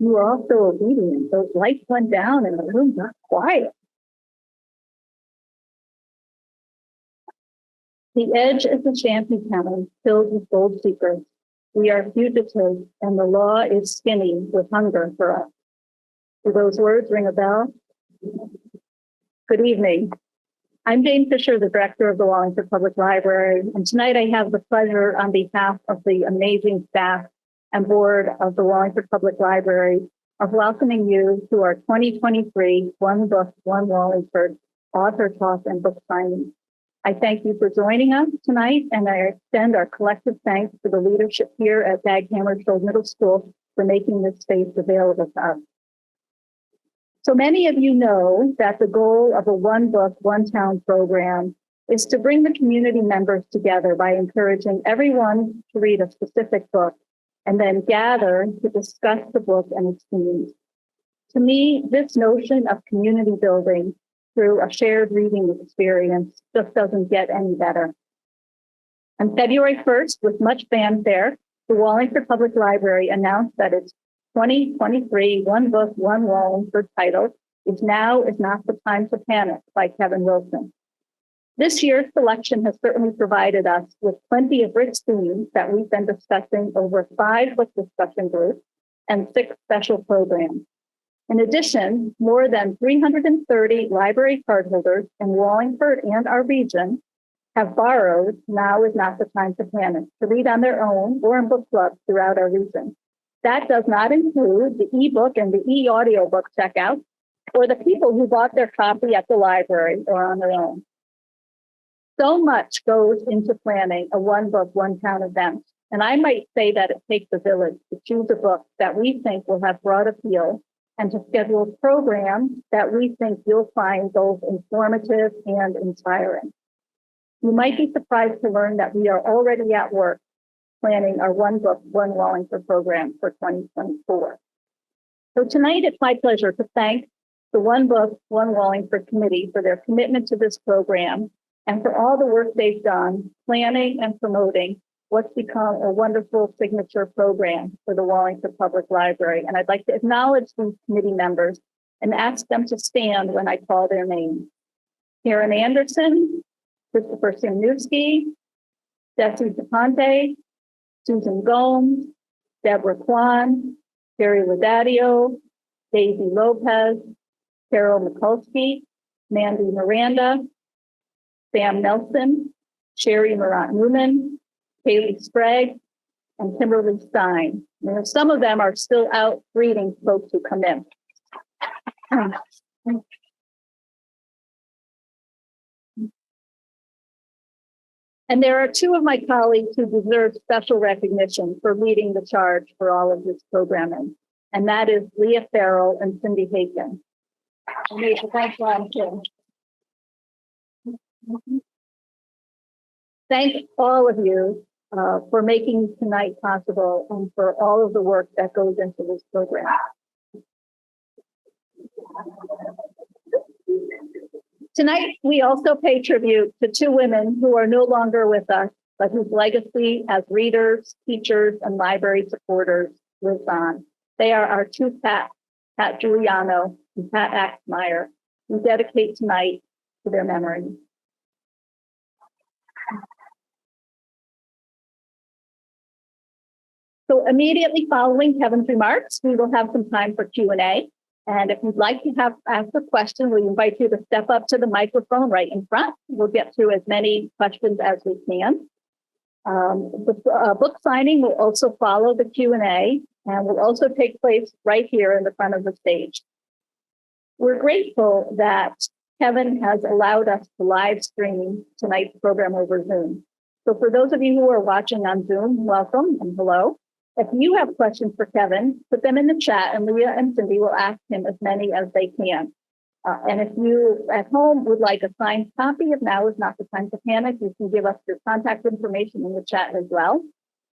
You were all so obedient. Those lights went down and the room got quiet. The edge is a shantytown filled with gold seekers. We are fugitives, and the law is skinny with hunger for us. Do those words ring a bell? Good evening. I'm Jane Fisher, the director of the Wallingford Public Library, and tonight I have the pleasure on behalf of the amazing staff and board of the Wallingford Public Library of welcoming you to our 2023 One Book One Wallingford author talk and book signing. I thank you for joining us tonight, and I extend our collective thanks to the leadership here at Hammersholt Middle School for making this space available to us. So many of you know that the goal of a One Book, One Town program is to bring the community members together by encouraging everyone to read a specific book and then gather to discuss the book and its themes. To me, this notion of community building through a shared reading experience just doesn't get any better. On February 1st, with much fanfare, the Wallingford Public Library announced that its 2023 One Book, One Wallingford title is Now is Not the Time to Panic by Kevin Wilson. This year's selection has certainly provided us with plenty of rich themes that we've been discussing over 5 book discussion groups and 6 special programs. In addition, more than 330 library cardholders in Wallingford and our region have borrowed Now is Not the Time to Panic to read on their own or in book clubs throughout our region. That does not include the ebook and the e-audiobook checkout or the people who bought their copy at the library or on their own. So much goes into planning a One Book, One Town event. And I might say that it takes a village to choose a book that we think will have broad appeal and to schedule programs that we think you'll find both informative and inspiring. You might be surprised to learn that we are already at work planning our One Book, One Wallingford program for 2024. So tonight, it's my pleasure to thank the One Book, One Wallingford Committee for their commitment to this program and for all the work they've done planning and promoting what's become a wonderful signature program for the Wallingford Public Library. And I'd like to acknowledge these committee members and ask them to stand when I call their names. Karen Anderson, Christopher Simnewski, Jesse DePonte, Susan Gomes, Deborah Kwan, Terry Laudadio, Daisy Lopez, Carol Mikulski, Mandy Miranda, Sam Nelson, Sherry Morant-Newman, Kaylee Sprague, and Kimberly Stein. And some of them are still out greeting folks who come in. And there are 2 of my colleagues who deserve special recognition for leading the charge for all of this programming. And that is Leah Farrell and Cindy Haken. Thank all of you for making tonight possible and for all of the work that goes into this program. Tonight, we also pay tribute to 2 women who are no longer with us, but whose legacy as readers, teachers, and library supporters lives on. They are our 2 Pats, Pat Giuliano and Pat Axmeyer. We dedicate tonight to their memory. So immediately following Kevin's remarks, we will have some time for Q&A. And if you'd like to ask a question, we invite you to step up to the microphone right in front. We'll get through as many questions as we can. The book signing will also follow the Q&A and will also take place right here in the front of the stage. We're grateful that Kevin has allowed us to live stream tonight's program over Zoom. So for those of you who are watching on Zoom, welcome and hello. If you have questions for Kevin, put them in the chat and Leah and Cindy will ask him as many as they can. And if you at home would like a signed copy of Now is Not the Time to Panic, you can give us your contact information in the chat as well.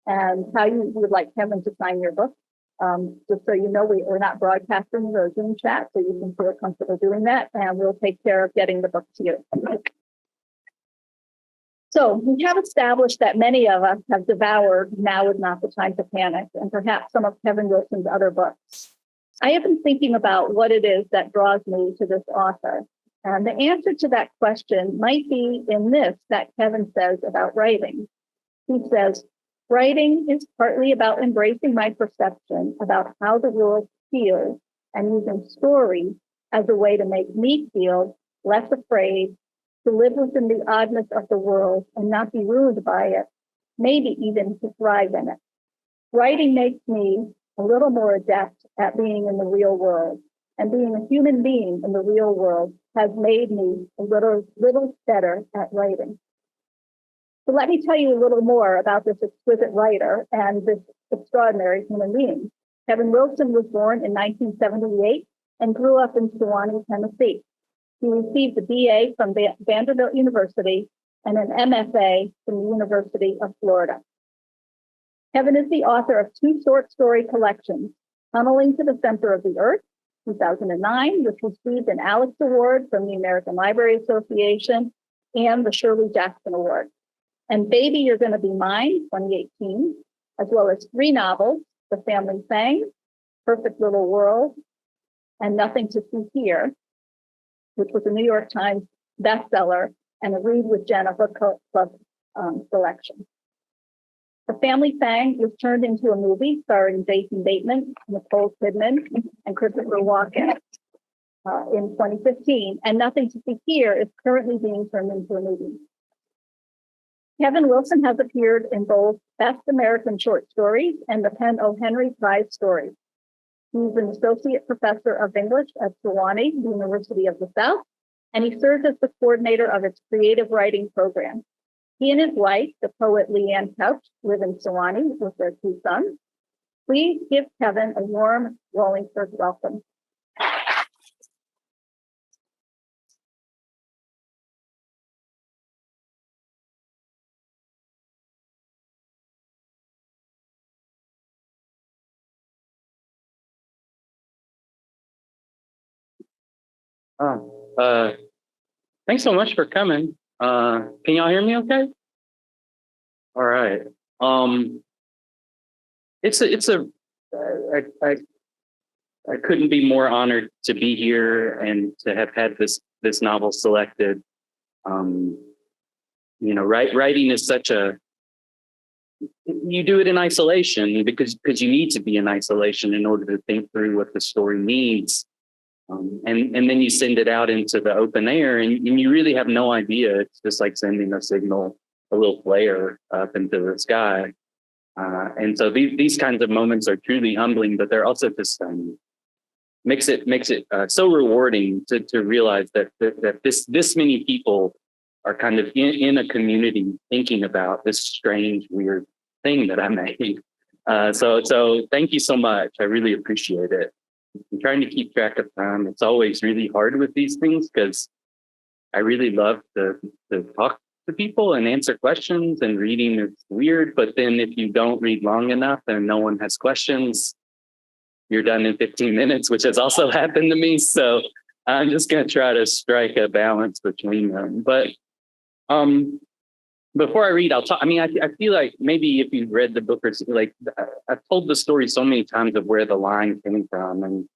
And how you would like Kevin to sign your book. Just so you know, we're not broadcasting the Zoom chat, so you can feel comfortable doing that, and we'll take care of getting the book to you. So we have established that many of us have devoured Now is Not the Time to Panic, and perhaps some of Kevin Wilson's other books. I have been thinking about what it is that draws me to this author. And the answer to that question might be in this that Kevin says about writing. He says, writing is partly about embracing my perception about how the world feels and using story as a way to make me feel less afraid, to live within the oddness of the world and not be ruined by it, maybe even to thrive in it. Writing makes me a little more adept at being in the real world, and being a human being in the real world has made me a little better at writing. So let me tell you a little more about this exquisite writer and this extraordinary human being. Kevin Wilson was born in 1978 and grew up in Sewanee, Tennessee. He received a BA from Vanderbilt University and an MFA from the University of Florida. Kevin is the author of 2 short story collections, Tunneling to the Center of the Earth, 2009, which received an Alex Award from the American Library Association and the Shirley Jackson Award, and Baby, You're Gonna Be Mine, 2018, as well as 3 novels, The Family Thing, Perfect Little World, and Nothing to See Here, which was a New York Times bestseller and a Read with Jenna book club selection. The Family Thing was turned into a movie starring Jason Bateman, Nicole Kidman, and Christopher Walken in 2015, and Nothing to See Here is currently being turned into a movie. Kevin Wilson has appeared in both Best American Short Stories and the Penn O. Henry Prize Stories. He's an associate professor of English at Sewanee University of the South, and he serves as the coordinator of its creative writing program. He and his wife, the poet Leanne Couch, live in Sewanee with their 2 sons. Please give Kevin a warm Wallingford welcome. Thanks so much for coming. Can y'all hear me okay? All right. I couldn't be more honored to be here and to have had this novel selected. Writing is such you do it in isolation because you need to be in isolation in order to think through what the story needs. And then you send it out into the open air and you really have no idea. It's just like sending a signal, a little flare up into the sky. And so these kinds of moments are truly humbling, but they're also just makes it so rewarding to realize that this many people are kind of in a community thinking about this strange, weird thing that I made. So thank you so much. I really appreciate it. I'm trying to keep track of time. It's always really hard with these things because I really love to talk to people and answer questions, and reading is weird. But then if you don't read long enough and no one has questions, you're done in 15 minutes, which has also happened to me. So I'm just going to try to strike a balance between them. But before I read, I'll talk. I mean, I feel like maybe if you've read the book or like I've told the story so many times of where the line came from, and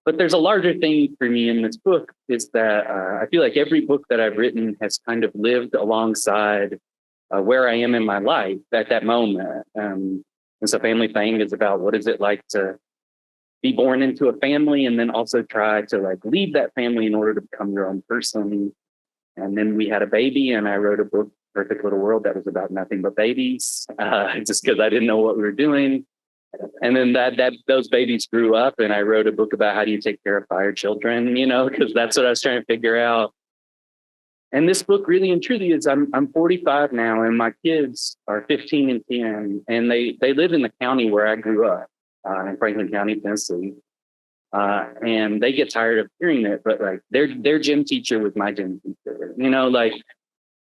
but there's a larger thing for me in this book is that I feel like every book that I've written has kind of lived alongside where I am in my life at that moment. And so, Family Thing is about what is it like to be born into a family, and then also try to like leave that family in order to become your own person. And then we had a baby, and I wrote a book, Perfect Little World, that was about nothing but babies, just because I didn't know what we were doing. And then those babies grew up, and I wrote a book about how do you take care of fire children, because that's what I was trying to figure out. And this book really and truly is, I'm 45 now, and my kids are 15 and 10, and they live in the county where I grew up, in Franklin County, Tennessee. And they get tired of hearing it, but like their gym teacher was my gym teacher.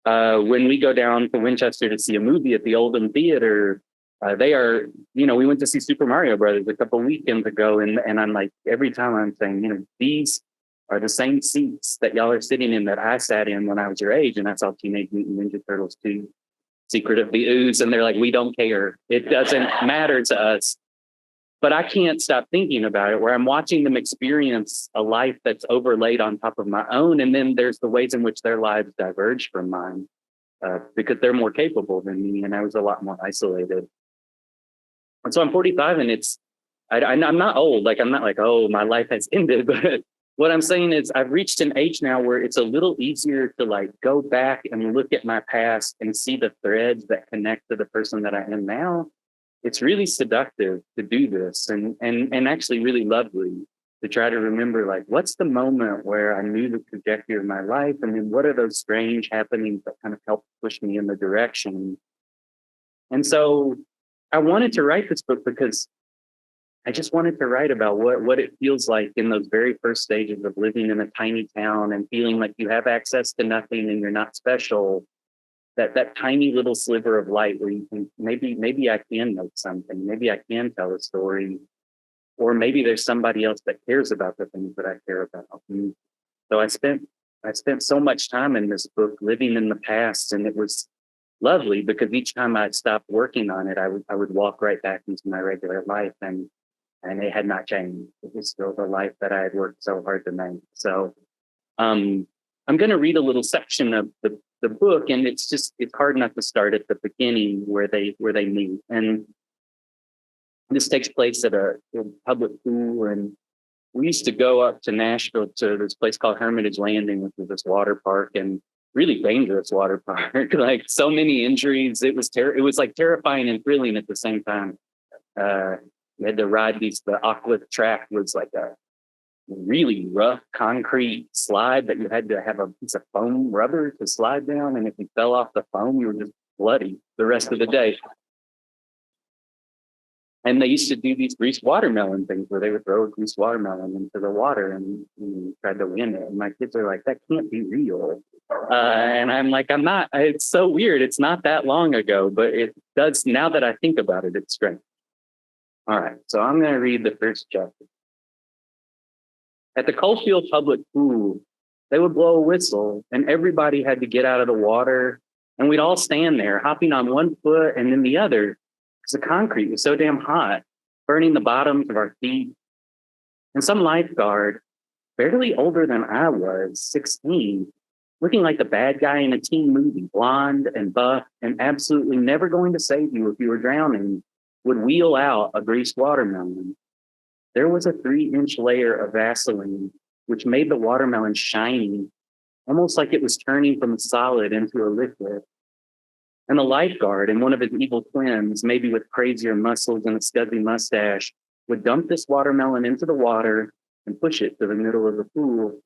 When we go down to Winchester to see a movie at the Oldham Theater, they are, we went to see Super Mario Brothers a couple weekends ago, and I'm like, every time I'm saying, these are the same seats that y'all are sitting in that I sat in when I was your age, and I saw Teenage Mutant Ninja Turtles 2, Secret of the Ooze, and they're like, we don't care. It doesn't matter to us. but I can't stop thinking about it, where I'm watching them experience a life that's overlaid on top of my own. And then there's the ways in which their lives diverge from mine, because they're more capable than me. And I was a lot more isolated. And so I'm 45, and I'm not old. Like, I'm not like, oh, my life has ended. But what I'm saying is I've reached an age now where it's a little easier to like go back and look at my past and see the threads that connect to the person that I am now. It's really seductive to do this, and actually really lovely to try to remember, like, what's the moment where I knew the trajectory of my life, and then what are those strange happenings that kind of help push me in the direction. And so I wanted to write this book because I just wanted to write about what it feels like in those very first stages of living in a tiny town and feeling like you have access to nothing and you're not special. That tiny little sliver of light where you can maybe I can know something, maybe I can tell a story, or maybe there's somebody else that cares about the things that I care about. And so I spent so much time in this book living in the past, and it was lovely because each time I stopped working on it, I would walk right back into my regular life, and it had not changed. It was still the life that I had worked so hard to make. So I'm going to read a little section of the book, and it's hard not to start at the beginning where they meet. And this takes place at a public pool, and we used to go up to Nashville to this place called Hermitage Landing, which was this water park, and really dangerous water park. Like, so many injuries. It was like terrifying and thrilling at the same time. We had to ride the aqua track was like a really rough concrete slide that you had to have a piece of foam rubber to slide down. And if you fell off the foam, you were just bloody the rest of the day. And they used to do these greased watermelon things where they would throw a greased watermelon into the water and tried to win it. And my kids are like, that can't be real. And I'm like, I'm not. It's so weird. It's not that long ago, but it does. Now that I think about it, it's strange. All right. So I'm going to read the first chapter. At the Coalfield public pool, they would blow a whistle and everybody had to get out of the water. And we'd all stand there hopping on one foot and then the other because the concrete was so damn hot, burning the bottoms of our feet. And some lifeguard, barely older than I was, 16, looking like the bad guy in a teen movie, blonde and buff and absolutely never going to save you if you were drowning, would wheel out a greased watermelon. There was a 3-inch layer of Vaseline, which made the watermelon shiny, almost like it was turning from a solid into a liquid. And the lifeguard and one of his evil twins, maybe with crazier muscles and a scuzzy mustache, would dump this watermelon into the water and push it to the middle of the pool.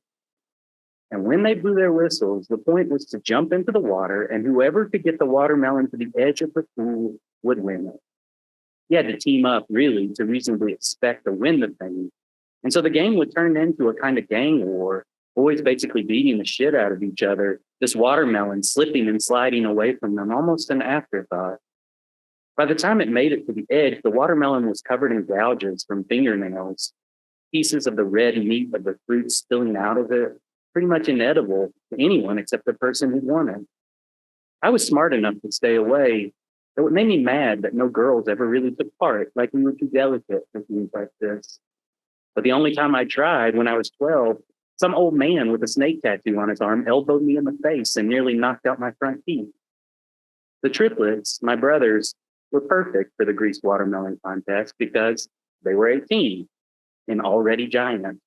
And when they blew their whistles, the point was to jump into the water, and whoever could get the watermelon to the edge of the pool would win it. You had to team up, really, to reasonably expect to win the thing. And so the game would turn into a kind of gang war, boys basically beating the shit out of each other, this watermelon slipping and sliding away from them, almost an afterthought. By the time it made it to the edge, the watermelon was covered in gouges from fingernails, pieces of the red meat of the fruit spilling out of it, pretty much inedible to anyone except the person who won it. I was smart enough to stay away, though it made me mad that no girls ever really took part, like we were too delicate for things like this. But the only time I tried, when I was 12, some old man with a snake tattoo on his arm elbowed me in the face and nearly knocked out my front teeth. The triplets, my brothers, were perfect for the greased watermelon contest because they were 18 and already giant.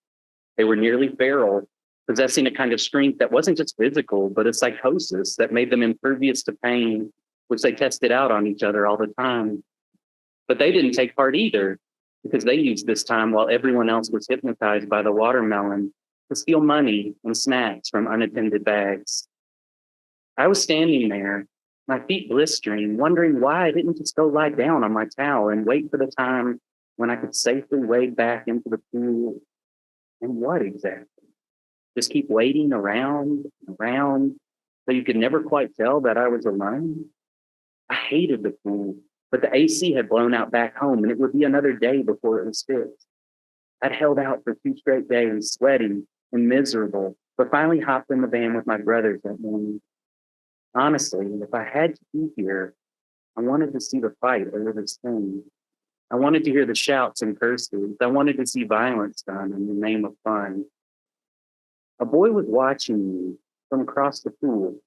They were nearly feral, possessing a kind of strength that wasn't just physical, but a psychosis that made them impervious to pain, which they tested out on each other all the time. But they didn't take part either, because they used this time while everyone else was hypnotized by the watermelon to steal money and snacks from unattended bags. I was standing there, my feet blistering, wondering why I didn't just go lie down on my towel and wait for the time when I could safely wade back into the pool. And what exactly? Just keep waiting around, so you could never quite tell that I was alone? I hated the pool, but the AC had blown out back home, and it would be another day before it was fixed. I'd held out for 2 straight days, sweating and miserable, but finally hopped in the van with my brothers that morning. Honestly, if I had to be here, I wanted to see the fight over this thing. I wanted to hear the shouts and curses. I wanted to see violence done in the name of fun. A boy was watching me from across the pool.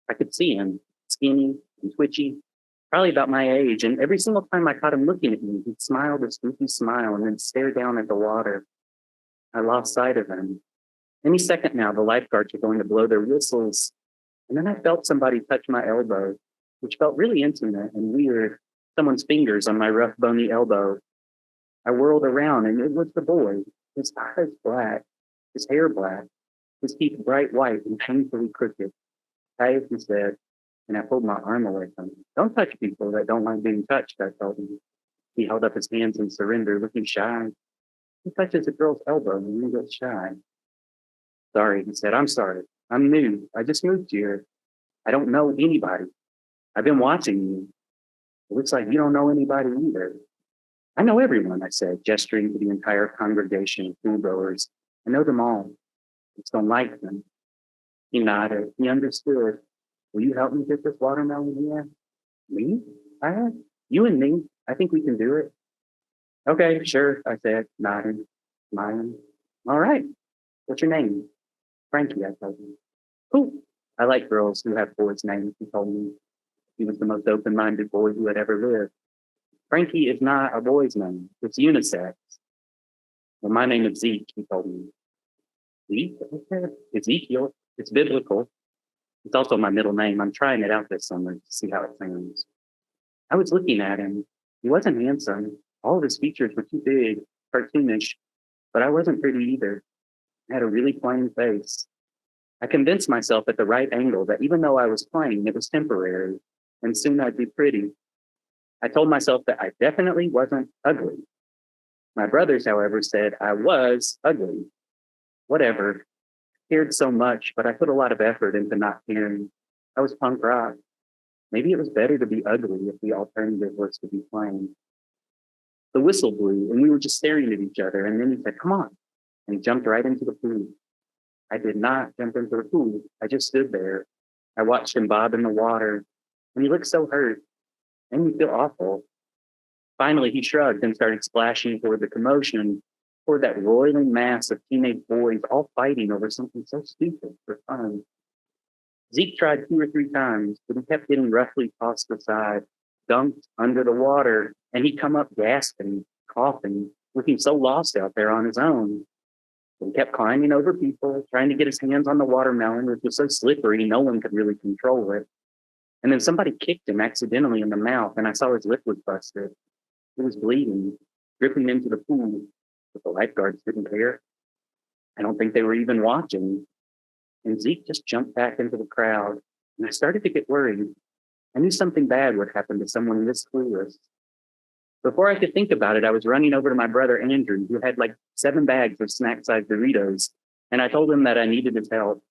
I could see him, skinny and twitchy, probably about my age, and every single time I caught him looking at me, he'd smile this goofy smile and then stare down at the water. I lost sight of him. Any second now, the lifeguards were going to blow their whistles, and then I felt somebody touch my elbow, which felt really intimate and weird. Someone's fingers on my rough, bony elbow. I whirled around, and it was the boy. His eyes black, his hair black, his teeth bright white and painfully crooked. Hey, he said, and I pulled my arm away from him. Don't touch people that don't like being touched, I told him. He held up his hands in surrender, looking shy. Who touches a girl's elbow when you get shy? Sorry, he said, I'm sorry. I'm new. I just moved here. I don't know anybody. I've been watching you. It looks like you don't know anybody either. I know everyone, I said, gesturing to the entire congregation of pool goers. I know them all. I just don't like them. He nodded. He understood. Will you help me get this watermelon here? Me? I have. You and me. I think we can do it. Okay, sure, I said, nodding, smiling. All right. What's your name? Frankie, I told him. Cool. I like girls who have boys' names, he told me. He was the most open-minded boy who had ever lived. Frankie is not a boy's name. It's unisex. Well, my name is Zeke, he told me. Zeke? Ezekiel. It's biblical. It's also my middle name. I'm trying it out this summer to see how it sounds. I was looking at him. He wasn't handsome. All of his features were too big, cartoonish, but I wasn't pretty either. I had a really plain face. I convinced myself at the right angle that even though I was plain, it was temporary, and soon I'd be pretty. I told myself that I definitely wasn't ugly. My brothers, however, said I was ugly. Whatever. I cared so much, but I put a lot of effort into not caring. I was punk rock. Maybe it was better to be ugly if the alternative was to be plain. The whistle blew, and we were just staring at each other, and then he said, come on, and he jumped right into the pool. I did not jump into the pool. I just stood there. I watched him bob in the water, and he looked so hurt, and he feel awful. Finally, he shrugged and started splashing toward the commotion, toward that roiling mass of teenage boys all fighting over something so stupid for fun. Zeke tried 2 or 3 times, but he kept getting roughly tossed aside, dunked under the water, and he'd come up gasping, coughing, looking so lost out there on his own. He kept climbing over people, trying to get his hands on the watermelon, which was so slippery, no one could really control it. And then somebody kicked him accidentally in the mouth, and I saw his lip was busted. He was bleeding, dripping into the pool, but the lifeguards didn't care. I don't think they were even watching. And Zeke just jumped back into the crowd, and I started to get worried. I knew something bad would happen to someone this clueless. Before I could think about it, I was running over to my brother Andrew, who had like 7 bags of snack-sized Doritos, and I told him that I needed his help.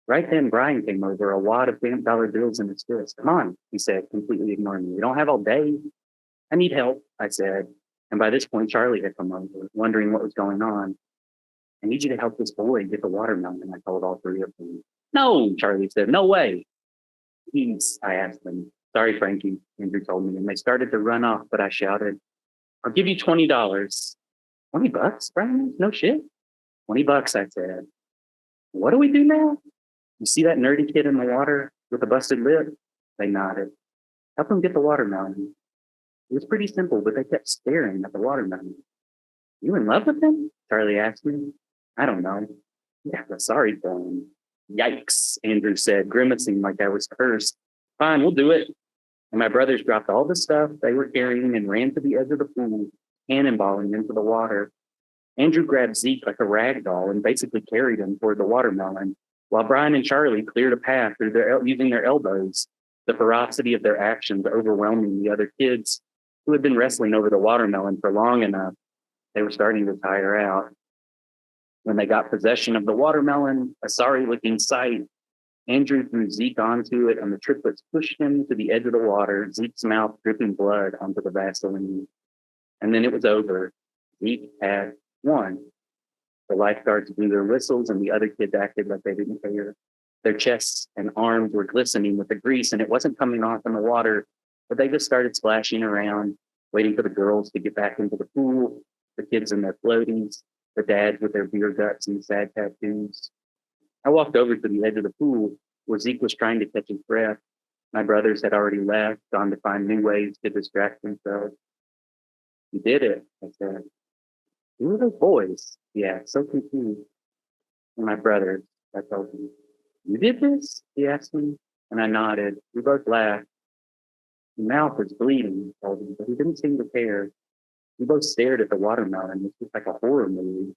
Right then, Brian came over, a wad of $dollar bills in his fist. Come on, he said, completely ignoring me. We don't have all day. I need help, I said. And by this point, Charlie had come over, wondering what was going on. I need you to help this boy get the watermelon, I told all 3 of them. No, Charlie said, no way. Please, I asked them. Sorry, Frankie, Andrew told me, and they started to run off, but I shouted, I'll give you $20. $20, Brian? No shit. $20, I said. What do we do now? You see that nerdy kid in the water with a busted lip? They nodded. Help him get the watermelon. It was pretty simple, but they kept staring at the watermelon. You in love with him? Charlie asked me. I don't know. Yeah, but sorry for him. Yikes, Andrew said, grimacing like I was cursed. Fine, we'll do it. And my brothers dropped all the stuff they were carrying and ran to the edge of the pool, cannonballing into the water. Andrew grabbed Zeke like a rag doll and basically carried him toward the watermelon, while Brian and Charlie cleared a path through using their elbows, the ferocity of their actions overwhelming the other kids who had been wrestling over the watermelon for long enough. They were starting to tire out. When they got possession of the watermelon, a sorry-looking sight, Andrew threw Zeke onto it, and the triplets pushed him to the edge of the water, Zeke's mouth dripping blood onto the Vaseline. And then it was over. Zeke had won. The lifeguards blew their whistles, and the other kids acted like they didn't care. Their chests and arms were glistening with the grease, and it wasn't coming off in the water, but they just started splashing around. waiting for the girls to get back into the pool, the kids in their floaties, the dads with their beer guts and sad tattoos. I walked over to the edge of the pool where Zeke was trying to catch his breath. My brothers had already left, gone to find new ways to distract themselves. You did it, I said. Who are those boys? Yeah, so confused. And my brothers, I told him. You did this? He asked me. And I nodded. We both laughed. His mouth was bleeding, I told him, but he didn't seem to care. We both stared at the watermelon. It was like a horror movie.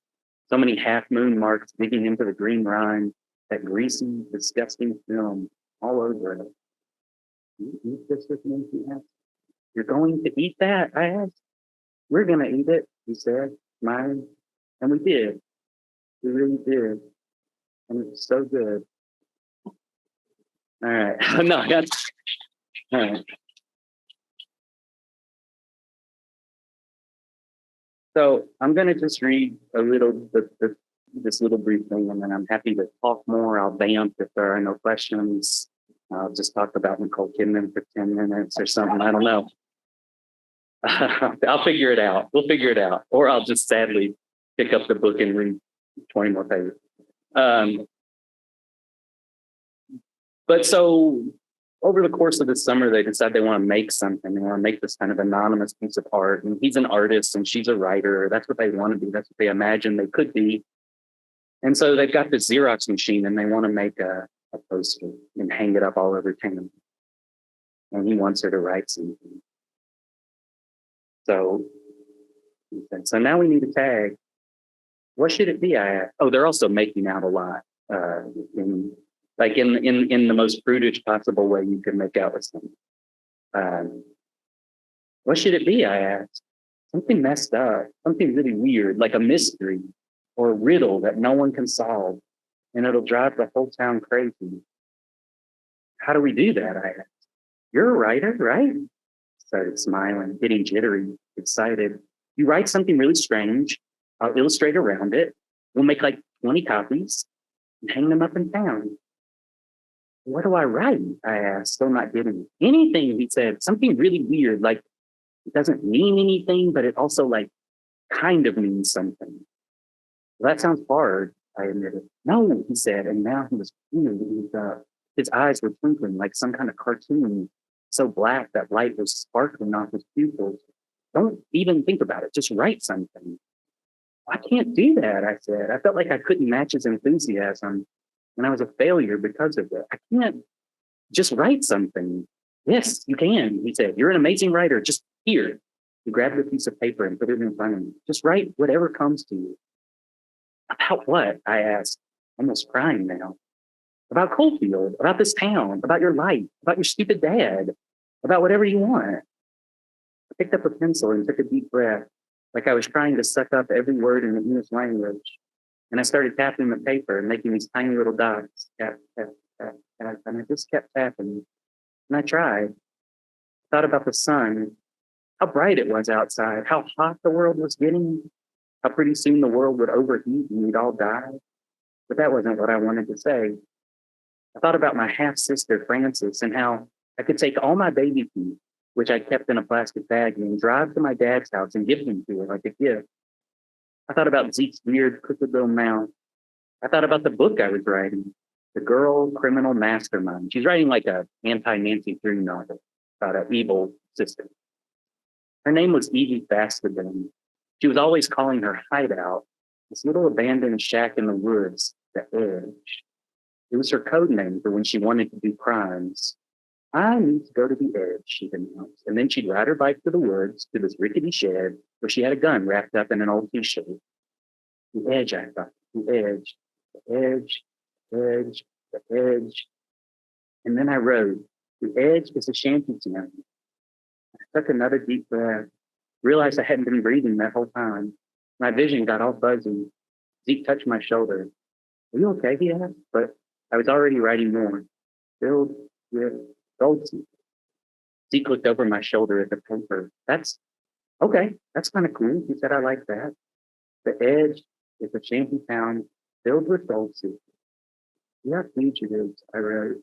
So many half-moon marks digging into the green rind, that greasy, disgusting film all over it. You eat this with me? He asked. You're going to eat that? I asked. We're going to eat it, he said, smiling. And we did. We really did. And it was so good. All right. No, that's all right. So I'm going to just read a little, this little brief thing, and then I'm happy to talk more. I'll vamp if there are no questions. I'll just talk about Nicole Kidman for 10 minutes or something. I don't know. I'll figure it out. We'll figure it out. Or I'll just sadly pick up the book and read 20 more pages. But so over the course of the summer, they decide they want to make something. They want to make this kind of anonymous piece of art. And he's an artist and she's a writer. That's what they want to be. That's what they imagine they could be. And so they've got this Xerox machine and they want to make a poster and hang it up all over town. And he wants her to write something. So he said, so now we need a tag. What should it be? I asked. Oh, they're also making out a lot. In the most prudish possible way you can make out with someone. What should it be? I asked. Something messed up, something really weird, like a mystery or a riddle that no one can solve, and it'll drive the whole town crazy. How do we do that? I asked. You're a writer, right? Started smiling, getting jittery, excited. You write something really strange. I'll illustrate around it. We'll make like 20 copies and hang them up in town. What do I write? I asked, still not getting it. Anything, he said, something really weird, like it doesn't mean anything, but it also like kind of means something. Well, that sounds hard, I admitted. No, he said, and now he was his eyes were twinkling like some kind of cartoon, so black that light was sparkling off his pupils. Don't even think about it, just write something. I can't do that, I said. I felt like I couldn't match his enthusiasm, and I was a failure because of it. I can't just write something. Yes, you can, he said. You're an amazing writer. Just here. He grabbed a piece of paper and put it in front of me. Just write whatever comes to you. About what? I asked, almost crying now. About Coalfield, about this town, about your life, about your stupid dad, about whatever you want. I picked up a pencil and took a deep breath, like I was trying to suck up every word in the English language. And I started tapping the paper and making these tiny little dots, tap, tap, tap, tap, and I just kept tapping. And I tried. I thought about the sun, how bright it was outside, how hot the world was getting, how pretty soon the world would overheat and we'd all die. But that wasn't what I wanted to say. I thought about my half-sister, Frances, and how I could take all my baby teeth, which I kept in a plastic bag, and drive to my dad's house and give them to her like a gift. I thought about Zeke's weird, crooked little mouth. I thought about the book I was writing, The Girl Criminal Mastermind. She's writing like a anti-Nancy Drew novel about an evil sister. Her name was Evie Fastidon. She was always calling her hideout, this little abandoned shack in the woods, the Edge. It was her code name for when she wanted to do crimes. I need to go to the Edge, she'd announce. And then she'd ride her bike to the woods, to this rickety shed, where she had a gun wrapped up in an old t-shirt. The Edge, I thought, the Edge, the Edge, the Edge, the Edge. And then I wrote, the Edge is a shantytown. I took another deep breath, realized I hadn't been breathing that whole time. My vision got all fuzzy. Zeke touched my shoulder. Are you okay? He asked, but I was already writing more. Filled with gold seed. Zeke looked over my shoulder at the paper. That's okay. That's kind of cool. He said, I like that. The Edge is a shanty town filled with gold seed. We are fugitives, I wrote.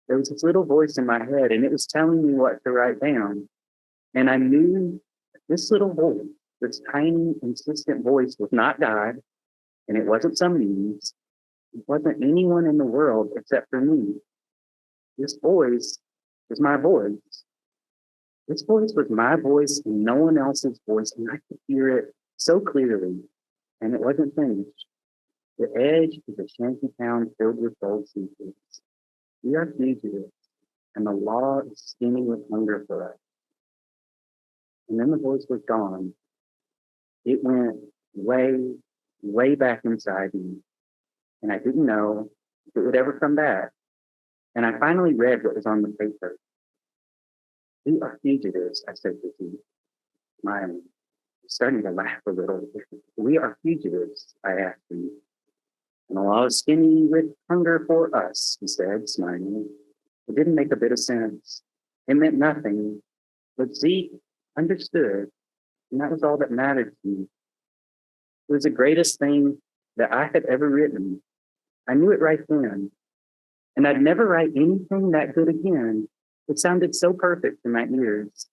There was this little voice in my head, and it was telling me what to write down. And I knew this little voice, this tiny, insistent voice was not God, and it wasn't some muse. It wasn't anyone in the world except for me. This voice was my voice. This voice was my voice and no one else's voice, and I could hear it so clearly, and it wasn't finished. The edge is a shanty town filled with gold seekers. We are fugitives, and the law is skinny with hunger for us. And then the voice was gone. It went way, way back inside me, and I didn't know if it would ever come back. And I finally read what was on the paper. We are fugitives, I said to Zeke, smiling, starting to laugh a little. We are fugitives, I asked him. And the law is skinny with hunger for us, he said, smiling. It didn't make a bit of sense. It meant nothing, but Zeke understood, and that was all that mattered to me. It was the greatest thing that I had ever written. I knew it right then, and I'd never write anything that good again. It sounded so perfect in my ears.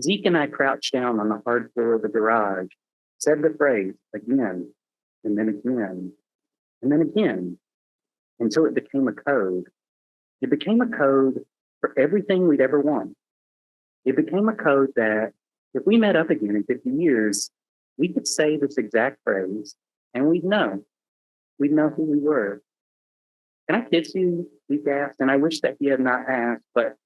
Zeke and I crouched down on the hard floor of the garage, said the phrase again, and then again, and then again, until it became a code. It became a code for everything we'd ever want. It became a code that if we met up again in 50 years, we could say this exact phrase and we'd know. We'd know who we were. Can I kiss you? Zeke asked, and I wish that he had not asked, but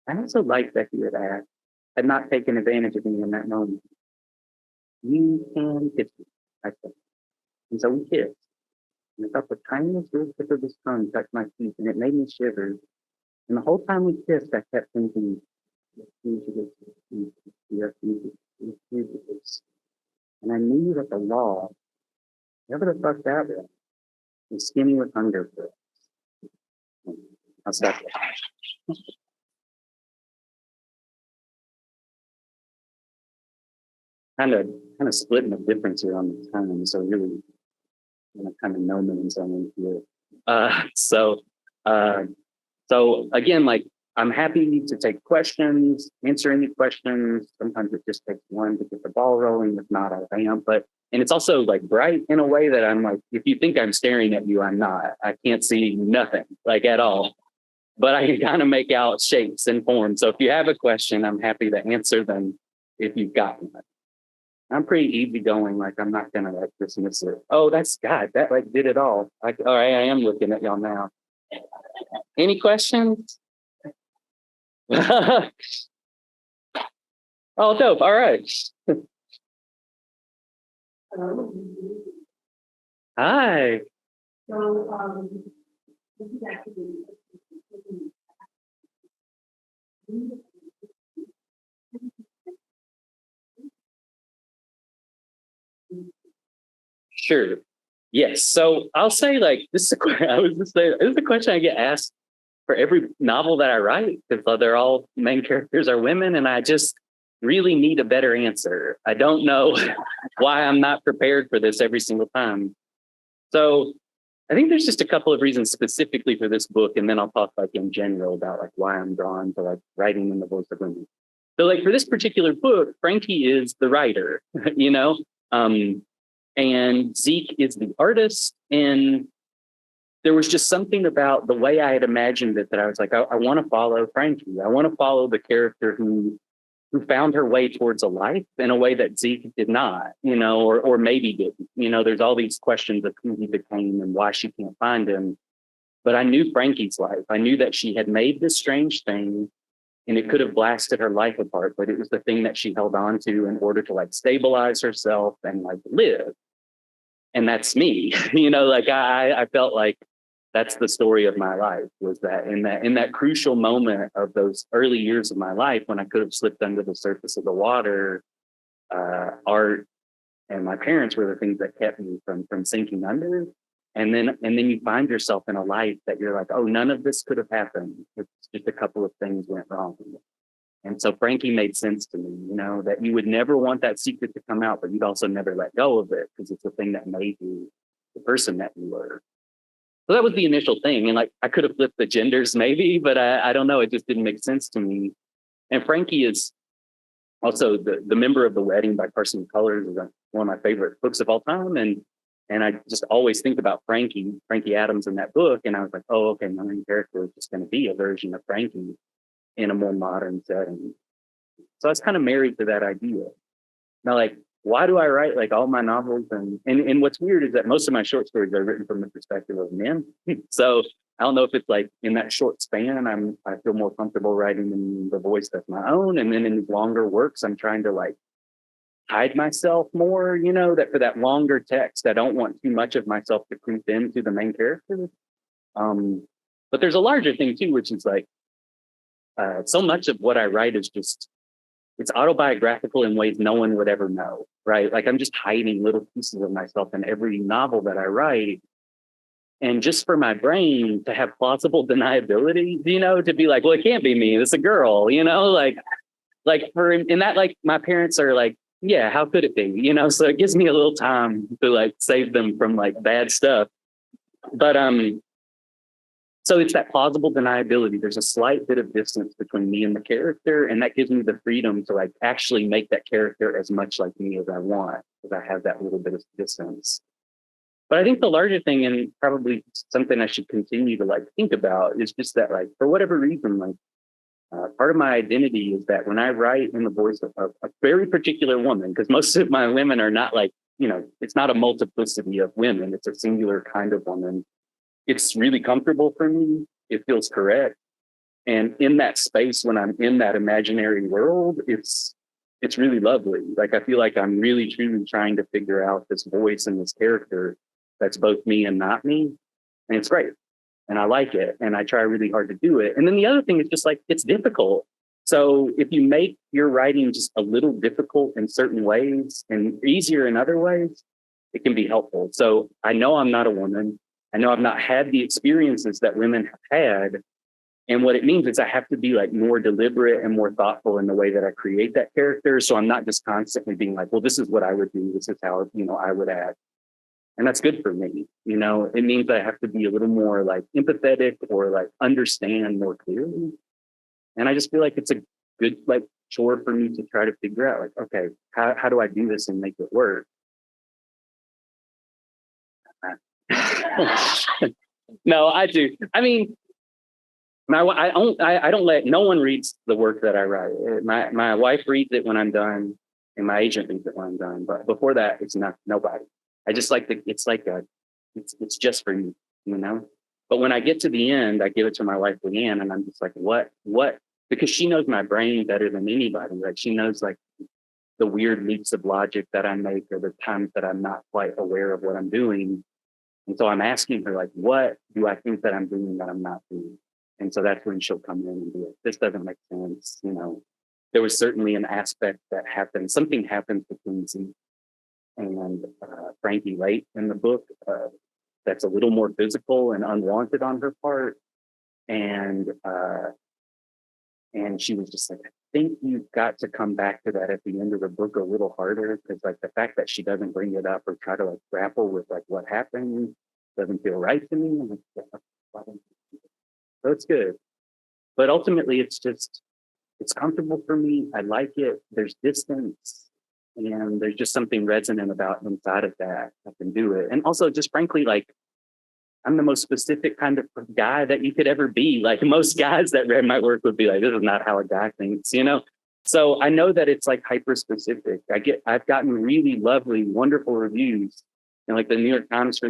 I also liked that he had asked, had not taken advantage of me in that moment. You can kiss me, I said. And so we kissed. And I felt the tiniest little tip of his tongue touch my teeth, and it made me shiver. And the whole time we kissed, I kept thinking, we are fugitives. And I knew that the law, whatever the fuck that was skinny with hunger for us. I'll stop there. Kind of splitting the difference here on the time, so really kind of no man's on here. So again, like I'm happy to take questions, answer any questions. Sometimes it just takes one to get the ball rolling. If not, I'll vamp. And it's also like bright in a way that I'm like, if you think I'm staring at you, I'm not. I can't see nothing like at all. But I can kind of make out shapes and forms. So if you have a question, I'm happy to answer them if you've got one. I'm pretty easygoing, like I'm not gonna like dismiss it. Oh, that's God, that like did it all. Like, all right, I am looking at y'all now. Any questions? Oh, dope. All right. Hi. So, this is actually sure. Yes. So I'll say like this is a question. I was just saying this is a question I get asked for every novel that I write because they're all main characters are women, and I just really need a better answer. I don't know why I'm not prepared for this every single time. So I think there's just a couple of reasons specifically for this book, and then I'll talk like in general about like why I'm drawn to like writing in the voice of women. So like for this particular book, Frankie is the writer, you know, and Zeke is the artist. And there was just something about the way I had imagined it that I was like, I want to follow Frankie. I want to follow the character who found her way towards a life in a way that Zeke did not, you know, or maybe didn't. You know, there's all these questions of who he became and why she can't find him. But I knew Frankie's life. I knew that she had made this strange thing and it could have blasted her life apart, but it was the thing that she held on to in order to like stabilize herself and like live. And that's me, you know, like I felt like that's the story of my life, was that in that crucial moment of those early years of my life when I could have slipped under the surface of the water, art and my parents were the things that kept me from sinking under. And then you find yourself in a life that you're like, oh, none of this could have happened. It's just a couple of things went wrong. And so Frankie made sense to me, you know, that you would never want that secret to come out, but you'd also never let go of it because it's the thing that made you the person that you were. So that was the initial thing. And like, I could have flipped the genders maybe, but I don't know. It just didn't make sense to me. And Frankie is Also, the Member of the Wedding by Carson Cullors is one of my favorite books of all time. And I just always think about Frankie Adams in that book. And I was like, oh, okay, my main character is just going to be a version of Frankie in a more modern setting. So I was kind of married to that idea. Now, like, why do I write like all my novels? And what's weird is that most of my short stories are written from the perspective of men. So I don't know if it's like in that short span, I feel more comfortable writing in the voice that's my own. And then in these longer works, I'm trying to like hide myself more, that for that longer text, I don't want too much of myself to creep into the main character. But there's a larger thing too, which is like, so much of what I write is just, it's autobiographical in ways no one would ever know, right? Like I'm just hiding little pieces of myself in every novel that I write. And just for my brain to have plausible deniability, to be like, well, it can't be me, it's a girl, like for in that, like my parents are like, yeah, how could it be? So it gives me a little time to like save them from like bad stuff. But so it's that plausible deniability. There's a slight bit of distance between me and the character, and that gives me the freedom to like actually make that character as much like me as I want, because I have that little bit of distance. But I think the larger thing, and probably something I should continue to like think about, is just that like for whatever reason, like part of my identity is that when I write in the voice of a very particular woman, because most of my women are not like, it's not a multiplicity of women, it's a singular kind of woman. It's really comfortable for me. It feels correct. And in that space, when I'm in that imaginary world, it's really lovely. Like I feel like I'm really truly trying to figure out this voice and this character that's both me and not me. And it's great. And I like it. And I try really hard to do it. And then the other thing is just like, it's difficult. So if you make your writing just a little difficult in certain ways and easier in other ways, it can be helpful. So I know I'm not a woman. I know I've not had the experiences that women have had. And what it means is I have to be like more deliberate and more thoughtful in the way that I create that character. So I'm not just constantly being like, well, this is what I would do. This is how, I would act. And that's good for me. It means I have to be a little more like empathetic or like understand more clearly. And I just feel like it's a good like chore for me to try to figure out like, okay, how do I do this and make it work? No, I do. I mean, I don't let no one reads the work that I write. My wife reads it when I'm done, and my agent reads it when I'm done. But before that, it's not nobody. I just like it's just for me. But when I get to the end, I give it to my wife Leanne, and I'm just like, what? Because she knows my brain better than anybody. Like she knows like the weird leaps of logic that I make, or the times that I'm not quite aware of what I'm doing. And so I'm asking her, like, what do I think that I'm doing that I'm not doing? And so that's when she'll come in and be like, this doesn't make sense. There was certainly an aspect that happened. Something happened between Zeke and Frankie late in the book that's a little more physical and unwanted on her part. And she was just like, I think you've got to come back to that at the end of the book a little harder, because like the fact that she doesn't bring it up or try to like grapple with like what happened doesn't feel right to me. So it's good. But ultimately it's comfortable for me. I like it. There's distance. And there's just something resonant about inside of that. I can do it. And also just frankly, like I'm the most specific kind of guy that you could ever be. Like most guys that read my work would be like, this is not how a guy thinks, So I know that it's like hyper specific. I've gotten really lovely, wonderful reviews. And like the New York Times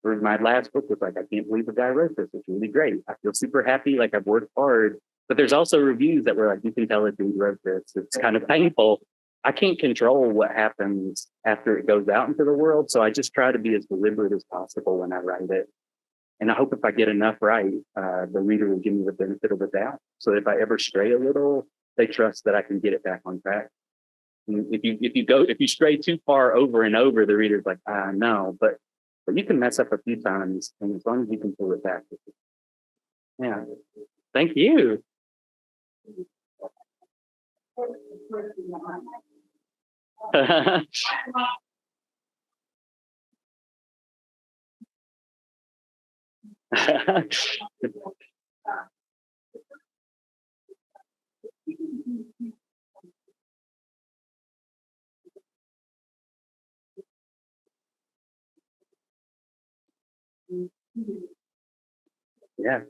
for my last book was like, I can't believe the guy wrote this. It's really great. I feel super happy. Like I've worked hard. But there's also reviews that were like, you can tell a dude wrote this. It's kind of painful. I can't control what happens after it goes out into the world. So I just try to be as deliberate as possible when I write it. And I hope if I get enough right, the reader will give me the benefit of the doubt. So if I ever stray a little, they trust that I can get it back on track. And if you stray too far over and over, the reader's like, no, but you can mess up a few times, and as long as you can pull it back. Yeah. Thank you. Yeah.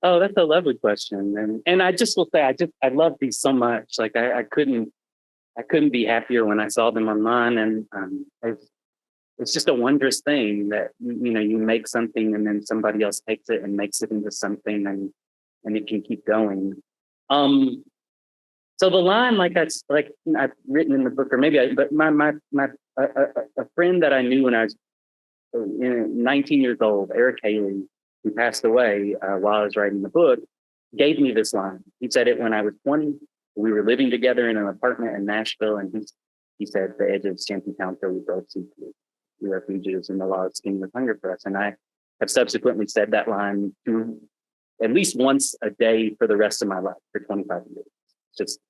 Oh, that's a lovely question. And I just will say I love these so much. Like I couldn't be happier when I saw them online. And it's just a wondrous thing that you make something and then somebody else takes it and makes it into something and it can keep going. So the line, like I've written in the book, or maybe but a friend that I knew when I was 19 years old, Eric Haley, who passed away while I was writing the book, gave me this line. He said it when I was 20. We were living together in an apartment in Nashville, and he said, "The edge of shantytown till we both see through. We are fugitives, and the law is skinny with hunger for us." And I have subsequently said that line to at least once a day for the rest of my life for 25 years. It's just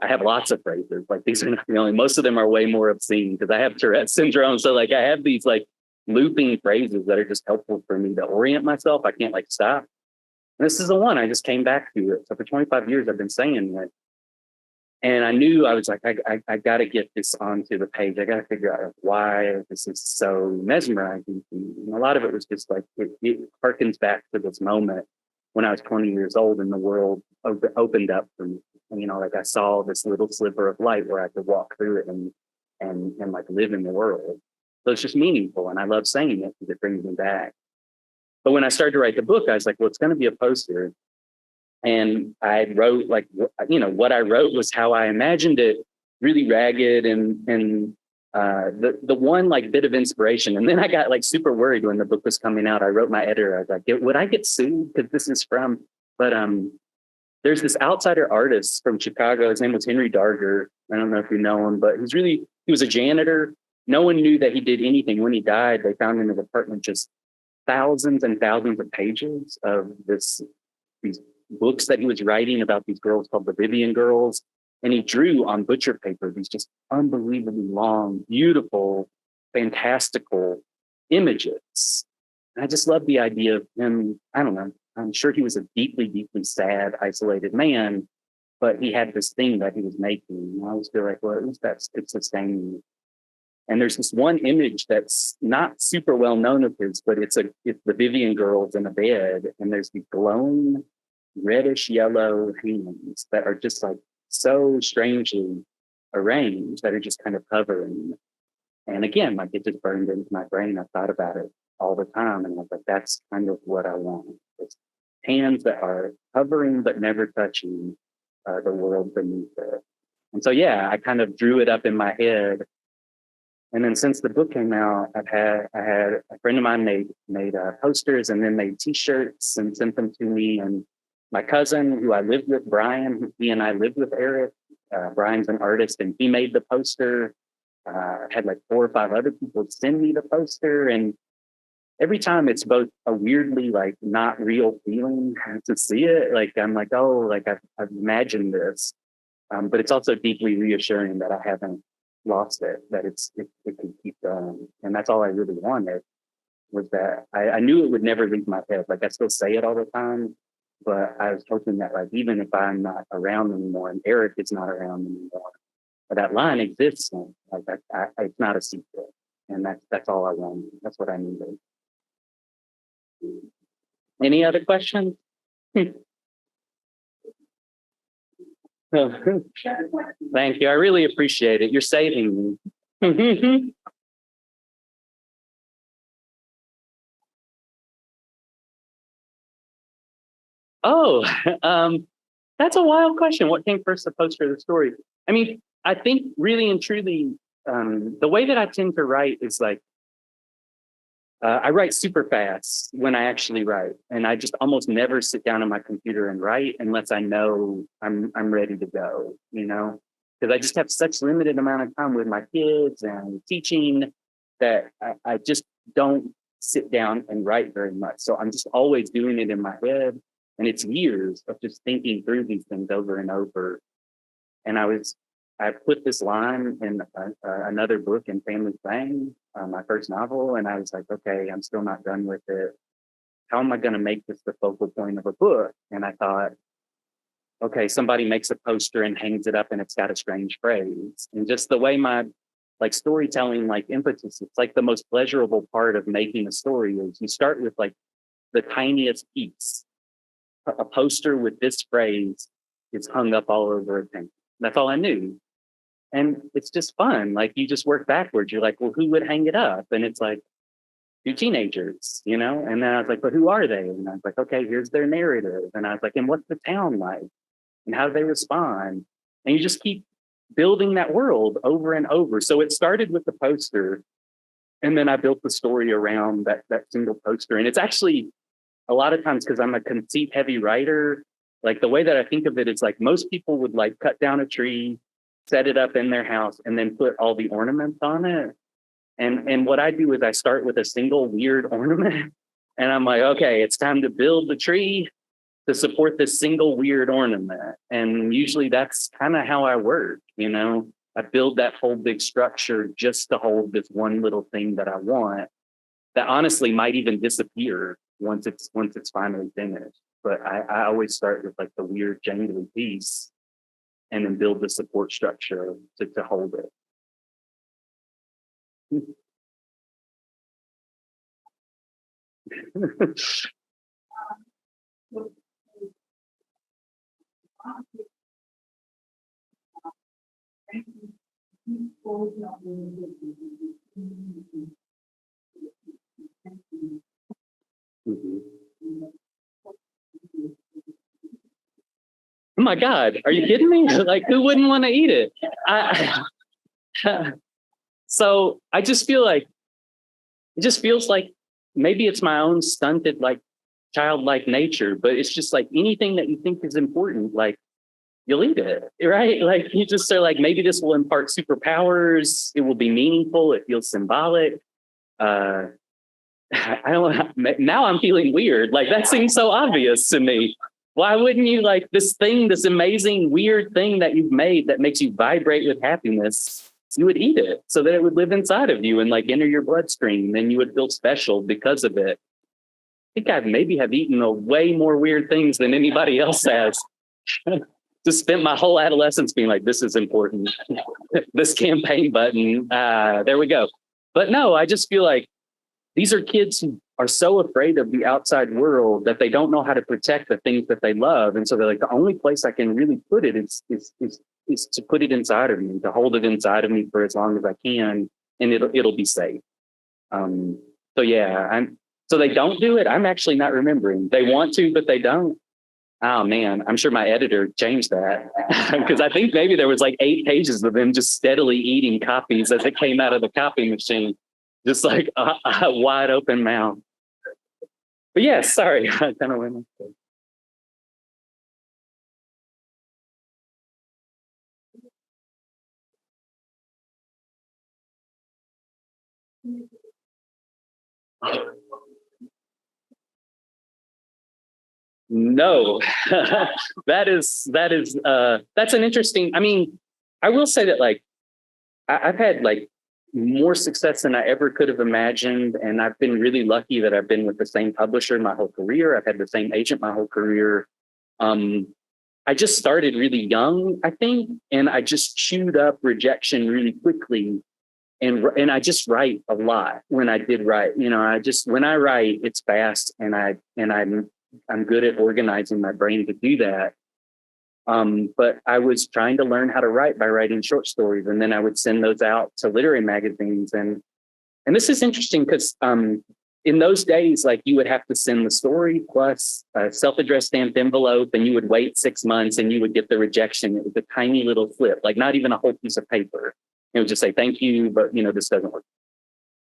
I have lots of phrases. Like these are not the only. Most of them are way more obscene because I have Tourette's syndrome. So like I have these like looping phrases that are just helpful for me to orient myself. I can't like stop. And this is the one I just came back to it. So for 25 years, I've been saying it. And I knew I was like, I got to get this onto the page. I got to figure out why this is so mesmerizing to me. And a lot of it was just like, it harkens back to this moment when I was 20 years old and the world opened up for me. And, like I saw this little sliver of light where I could walk through it and like live in the world. So it's just meaningful. And I love saying it because it brings me back. But when I started to write the book, I was like, well, it's going to be a poster. And I wrote like, what I wrote was how I imagined it, really ragged and the one like bit of inspiration. And then I got like super worried when the book was coming out. I wrote my editor. I was like, would I get sued? Because this is from, but there's this outsider artist from Chicago. His name was Henry Darger. I don't know if you know him, but he was a janitor. No one knew that he did anything. When he died, they found in his apartment just thousands and thousands of pages of these books that he was writing about these girls called the Vivian Girls. And he drew on butcher paper these just unbelievably long, beautiful, fantastical images. And I just love the idea of him. I don't know. I'm sure he was a deeply, deeply sad, isolated man, but he had this thing that he was making. And I always feel like, well, at least it's sustaining me. And there's this one image that's not super well known of his, but it's the Vivian Girls in a bed, and there's these glowing reddish yellow hands that are just like so strangely arranged that are just kind of hovering. And again, like it just burned into my brain. I thought about it all the time, and I was like, that's kind of what I want. It's hands that are hovering but never touching the world beneath it. And so, yeah, I kind of drew it up in my head. And then since the book came out, I had a friend of mine made posters and then made T-shirts and sent them to me. And my cousin, who I lived with, Brian, he and I lived with Eric. Brian's an artist, and he made the poster. I had like 4 or 5 other people send me the poster, and every time it's both a weirdly like not real feeling to see it. Like I'm like, oh, like I've imagined this, but it's also deeply reassuring that I haven't lost it, that it can keep going. And that's all I really wanted, was that I knew it would never leave my head. Like I still say it all the time, but I was hoping that like even if I'm not around anymore and Eric is not around anymore, but that line exists, and like it's not a secret. And that's all I wanted. That's what I needed. Any other questions? Thank you. I really appreciate it. You're saving me. Oh, that's a wild question. What came first, the poster or the story? I mean, I think really and truly, the way that I tend to write is like, I write super fast when I actually write, and I just almost never sit down on my computer and write unless I know I'm ready to go, because I just have such limited amount of time with my kids and teaching that I just don't sit down and write very much. So I'm just always doing it in my head, and it's years of just thinking through these things over and over. And I was I put this line in another book in Family Thing, my first novel, and I was like, okay, I'm still not done with it. How am I going to make this the focal point of a book? And I thought, okay, somebody makes a poster and hangs it up and it's got a strange phrase. And just the way my like storytelling, like impetus, it's like the most pleasurable part of making a story is you start with like the tiniest piece. A poster with this phrase is hung up all over a painting. That's all I knew. And it's just fun. Like you just work backwards. You're like, well, who would hang it up? And it's like, two teenagers, you know? And then I was like, but who are they? And I was like, okay, here's their narrative. And I was like, and what's the town like? And how do they respond? And you just keep building that world over and over. So it started with the poster, and then I built the story around that single poster. And it's actually a lot of times because I'm a conceit heavy writer, like the way that I think of it is like most people would like cut down a tree, set it up in their house, and then put all the ornaments on it. And what I do is I start with a single weird ornament, and I'm like, okay, it's time to build the tree to support this single weird ornament. And usually that's kind of how I work, you know? I build that whole big structure just to hold this one little thing that I want that honestly might even disappear once it's finally finished. But I always start with like the weird jangly piece and then build the support structure to hold it. Oh my God, are you kidding me? Like, who wouldn't want to eat it? So I just feel like, it just feels like maybe it's my own stunted, like childlike nature, but it's just like anything that you think is important, like you'll eat it, right? Like you just are like, maybe this will impart superpowers. It will be meaningful. It feels symbolic. I don't, now I'm feeling weird. Like that seems so obvious to me. Why wouldn't you like this thing, this amazing, weird thing that you've made that makes you vibrate with happiness? You would eat it so that it would live inside of you and like enter your bloodstream. Then you would feel special because of it. I think I maybe have eaten a way more weird things than anybody else has. Just spent my whole adolescence being like, this is important. This campaign button, there we go. But no, I just feel like these are kids who are so afraid of the outside world that they don't know how to protect the things that they love. And so they're like, the only place I can really put it is to put it inside of me, to hold it inside of me for as long as I can, and it'll be safe. So yeah, so they don't do it. I'm actually not remembering. They want to, but they don't. Oh man, I'm sure my editor changed that because I think maybe there was like 8 pages of them just steadily eating copies as it came out of the copy machine, just like a wide open mouth. But yeah, sorry, I kind of went. No, that's an interesting. I mean, I will say that like I've had like more success than I ever could have imagined, and I've been really lucky that I've been with the same publisher my whole career. I've had the same agent my whole career. I just started really young, I think, and I just chewed up rejection really quickly. And I just write a lot when I did write. You know, when I write, it's fast, and I'm good at organizing my brain to do that. But I was trying to learn how to write by writing short stories, and then I would send those out to literary magazines. And this is interesting because in those days, like you would have to send the story plus a self-addressed stamped envelope, and you would wait 6 months and you would get the rejection. It was a tiny little slip, like not even a whole piece of paper. It would just say, thank you, but you know, this doesn't work.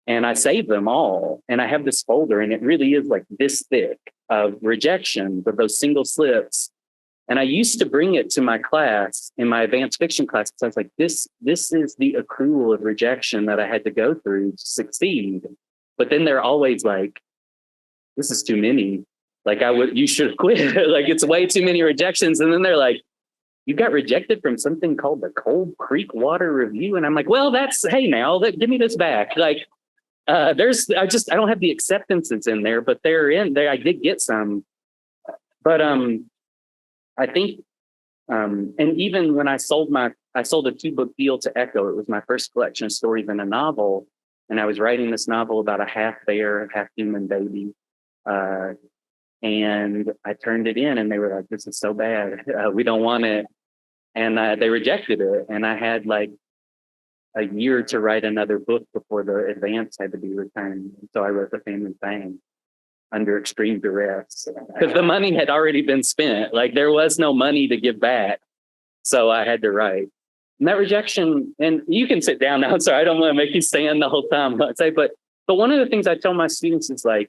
And I saved them all. And I have this folder, and it really is like this thick of rejections of those single slips. And I used to bring it to my class in my advanced fiction class. So I was like, this is the accrual of rejection that I had to go through to succeed. But then they're always like, this is too many. Like you should have quit. Like it's way too many rejections. And then they're like, you got rejected from something called the Cold Creek Water Review. And I'm like, well, hey, now give me this back. Like, I don't have the acceptances in there, but they're in there. I did get some, but, I think, and even when I sold a 2-book deal to Echo, it was my first collection of stories and a novel. And I was writing this novel about a half bear, half human baby. And I turned it in and they were like, this is so bad. We don't want it. And they rejected it. And I had like a year to write another book before the advance had to be returned. So I wrote The Family Thing under extreme duress because the money had already been spent. Like there was no money to give back. So I had to write. And that rejection, and you can sit down now. Sorry, I don't want to make you stand the whole time. But one of the things I tell my students is like,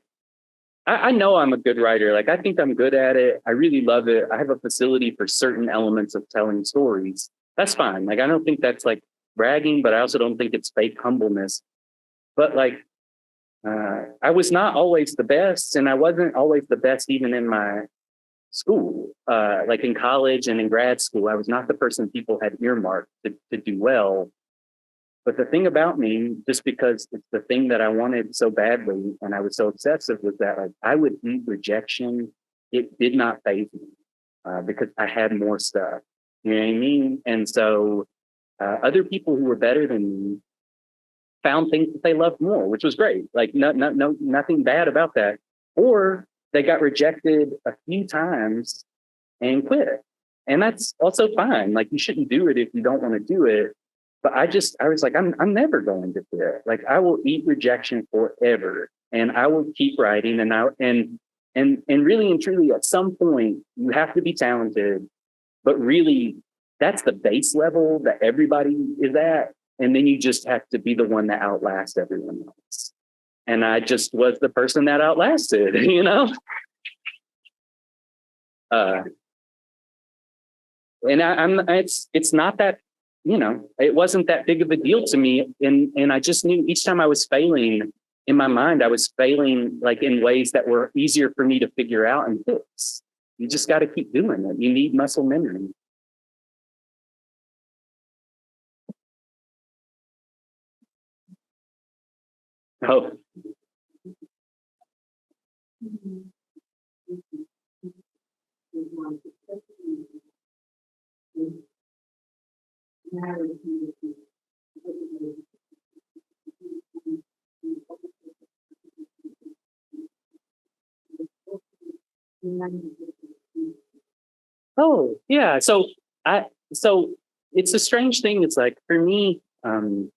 I know I'm a good writer. Like, I think I'm good at it. I really love it. I have a facility for certain elements of telling stories. That's fine. Like, I don't think that's like bragging, but I also don't think it's fake humbleness. But like, I was not always the best, and I wasn't always the best even in my school. Like in college and in grad school, I was not the person people had earmarked to do well. But the thing about me, just because it's the thing that I wanted so badly and I was so obsessive with that, like I would eat rejection. It did not faze me because I had more stuff. You know what I mean? And so other people who were better than me found things that they loved more, which was great. Like nothing bad about that. Or they got rejected a few times and quit. And that's also fine. Like you shouldn't do it if you don't want to do it. But I was like, I'm never going to quit. Like I will eat rejection forever, and I will keep writing. And really and truly, at some point, you have to be talented. But really, that's the base level that everybody is at, and then you just have to be the one that outlasts everyone else. And I just was the person that outlasted, you know. It's not that. You know, it wasn't that big of a deal to me. And I just knew each time I was failing in my mind, I was failing like in ways that were easier for me to figure out and fix. You just got to keep doing it. You need muscle memory. Oh. Oh, yeah. So it's a strange thing. It's like for me, I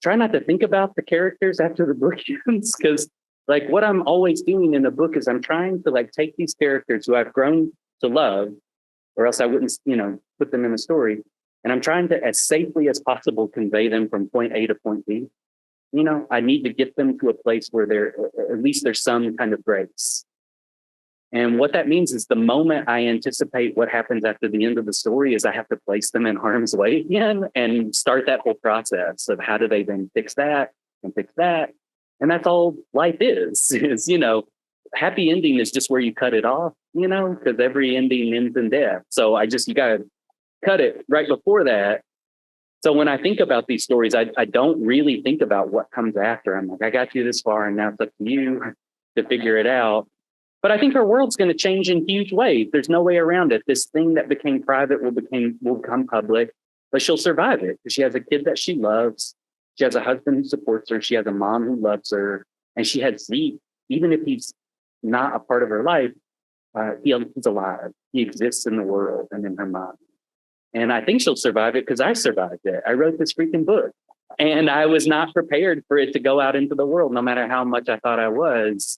try not to think about the characters after the book ends because like what I'm always doing in a book is I'm trying to like take these characters who I've grown to love, or else I wouldn't, put them in a story. And I'm trying to, as safely as possible, convey them from point A to point B. I need to get them to a place where at least there's some kind of grace. And what that means is the moment I anticipate what happens after the end of the story is I have to place them in harm's way again and start that whole process of how do they then fix that and fix that. And that's all life is happy ending is just where you cut it off, because every ending ends in death. So you got to cut it right before that. So when I think about these stories, I don't really think about what comes after. I'm like, I got you this far and now it's up to you to figure it out. But I think her world's going to change in huge ways. There's no way around it. This thing that became private will become public, but she'll survive it because she has a kid that she loves. She has a husband who supports her. She has a mom who loves her. And she has Zeke, even if he's not a part of her life, he's alive. He exists in the world and in her mind. And I think she'll survive it because I survived it. I wrote this freaking book. And I was not prepared for it to go out into the world, no matter how much I thought I was.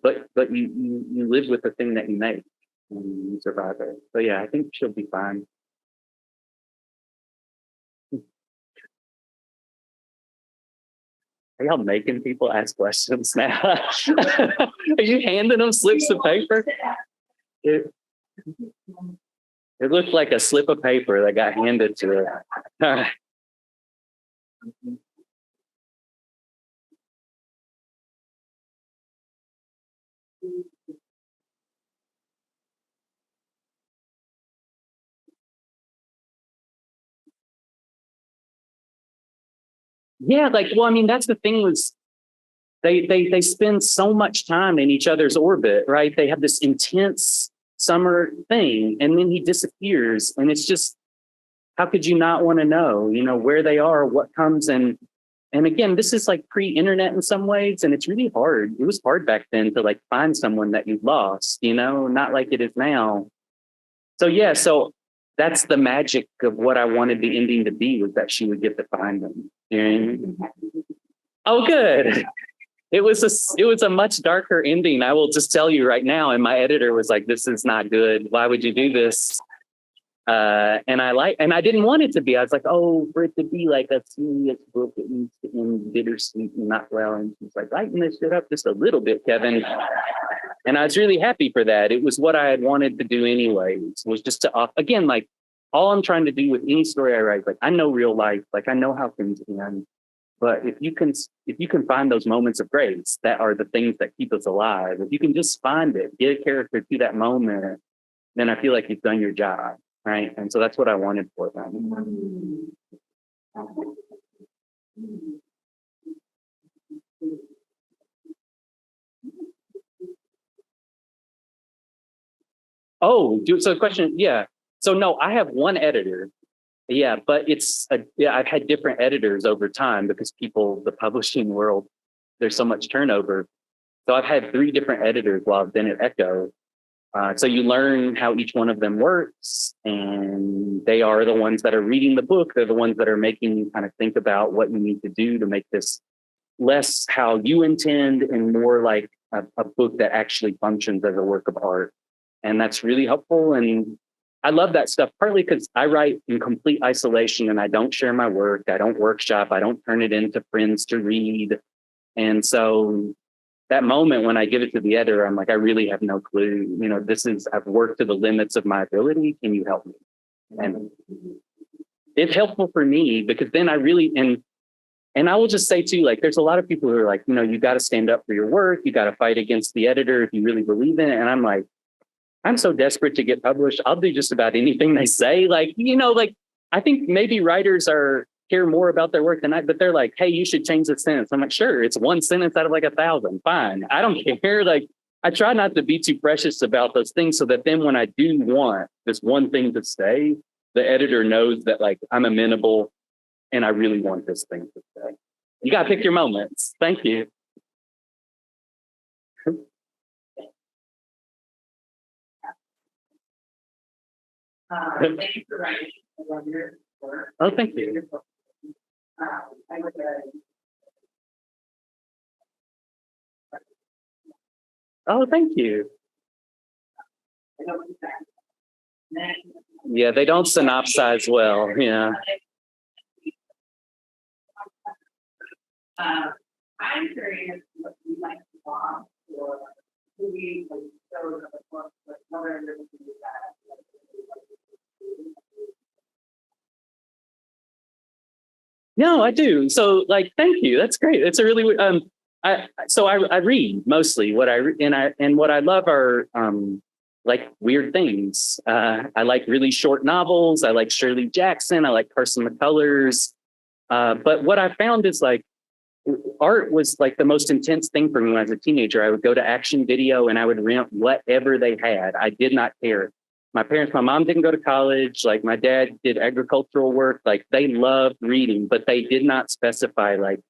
But you live with the thing that you make and you survive it. So yeah, I think she'll be fine. Are y'all making people ask questions now? Are you handing them slips of paper? It looked like a slip of paper that got handed to her. All right. Yeah, like, well, I mean, that's the thing was they spend so much time in each other's orbit, right? They have this intense summer thing, and then he disappears, and it's just, how could you not want to know, where they are, what comes, and again, this is like pre-internet in some ways, and it's really hard. It was hard back then to like find someone that you lost, not like it is now. So yeah, so that's the magic of what I wanted the ending to be, was that she would get to find them. Oh, good. It was a much darker ending. I will just tell you right now. And my editor was like, "This is not good. Why would you do this?" And I didn't want it to be. I was like, "Oh, for it to be like a serious book, it needs to end bittersweet and not well." And she's like, "Lighten this shit up just a little bit, Kevin." And I was really happy for that. It was what I had wanted to do anyways, was just to, again, like, all I'm trying to do with any story I write, like, I know real life, like I know how things end. But if you can find those moments of grace, that are the things that keep us alive. If you can just find it, get a character to that moment, then I feel like you've done your job, right? And so that's what I wanted for them. Oh, so the question, yeah. So no, I have one editor. Yeah, but I've had different editors over time because the publishing world, there's so much turnover. So I've had 3 different editors while I've been at Echo. So you learn how each one of them works, and they are the ones that are reading the book. They're the ones that are making you kind of think about what you need to do to make this less how you intend and more like a book that actually functions as a work of art. And that's really helpful. And I love that stuff, partly because I write in complete isolation and I don't share my work. I don't workshop. I don't turn it into friends to read. And so that moment when I give it to the editor, I'm like, I really have no clue. I've worked to the limits of my ability. Can you help me? And it's helpful for me because then and I will just say too, like, there's a lot of people who are like, you got to stand up for your work. You got to fight against the editor if you really believe in it. And I'm like, I'm so desperate to get published. I'll do just about anything they say. Like, like, I think maybe writers care more about their work than but they're like, hey, you should change the sentence. I'm like, sure, it's one sentence out of like 1,000. Fine. I don't care. Like, I try not to be too precious about those things so that then when I do want this one thing to say, the editor knows that like I'm amenable and I really want this thing to say. You got to pick your moments. Thank you. Thank you for writing. Oh, thank you. Oh, thank you. Yeah, they don't synopsize well. Yeah. I'm curious what you like to watch or movies or shows or books, but what are your movies that? No, I do. So, like, thank you. That's great. It's a really I read mostly. What I love are like weird things. I like really short novels. I like Shirley Jackson. I like Carson McCullers. But what I found is like art was like the most intense thing for me when I was a teenager. I would go to Action Video and I would rent whatever they had. I did not care. My mom didn't go to college. Like my dad did agricultural work. Like they loved reading, but they did not specify like,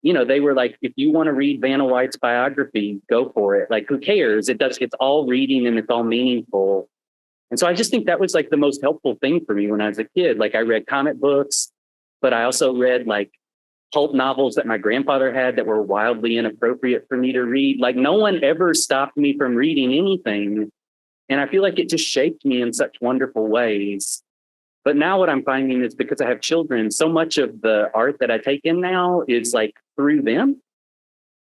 they were like, if you want to read Vanna White's biography, go for it. Like, who cares? It's all reading and it's all meaningful. And so I just think that was like the most helpful thing for me when I was a kid. Like I read comic books, but I also read like pulp novels that my grandfather had that were wildly inappropriate for me to read. Like no one ever stopped me from reading anything. And I feel like it just shaped me in such wonderful ways. But now what I'm finding is because I have children, so much of the art that I take in now is like through them.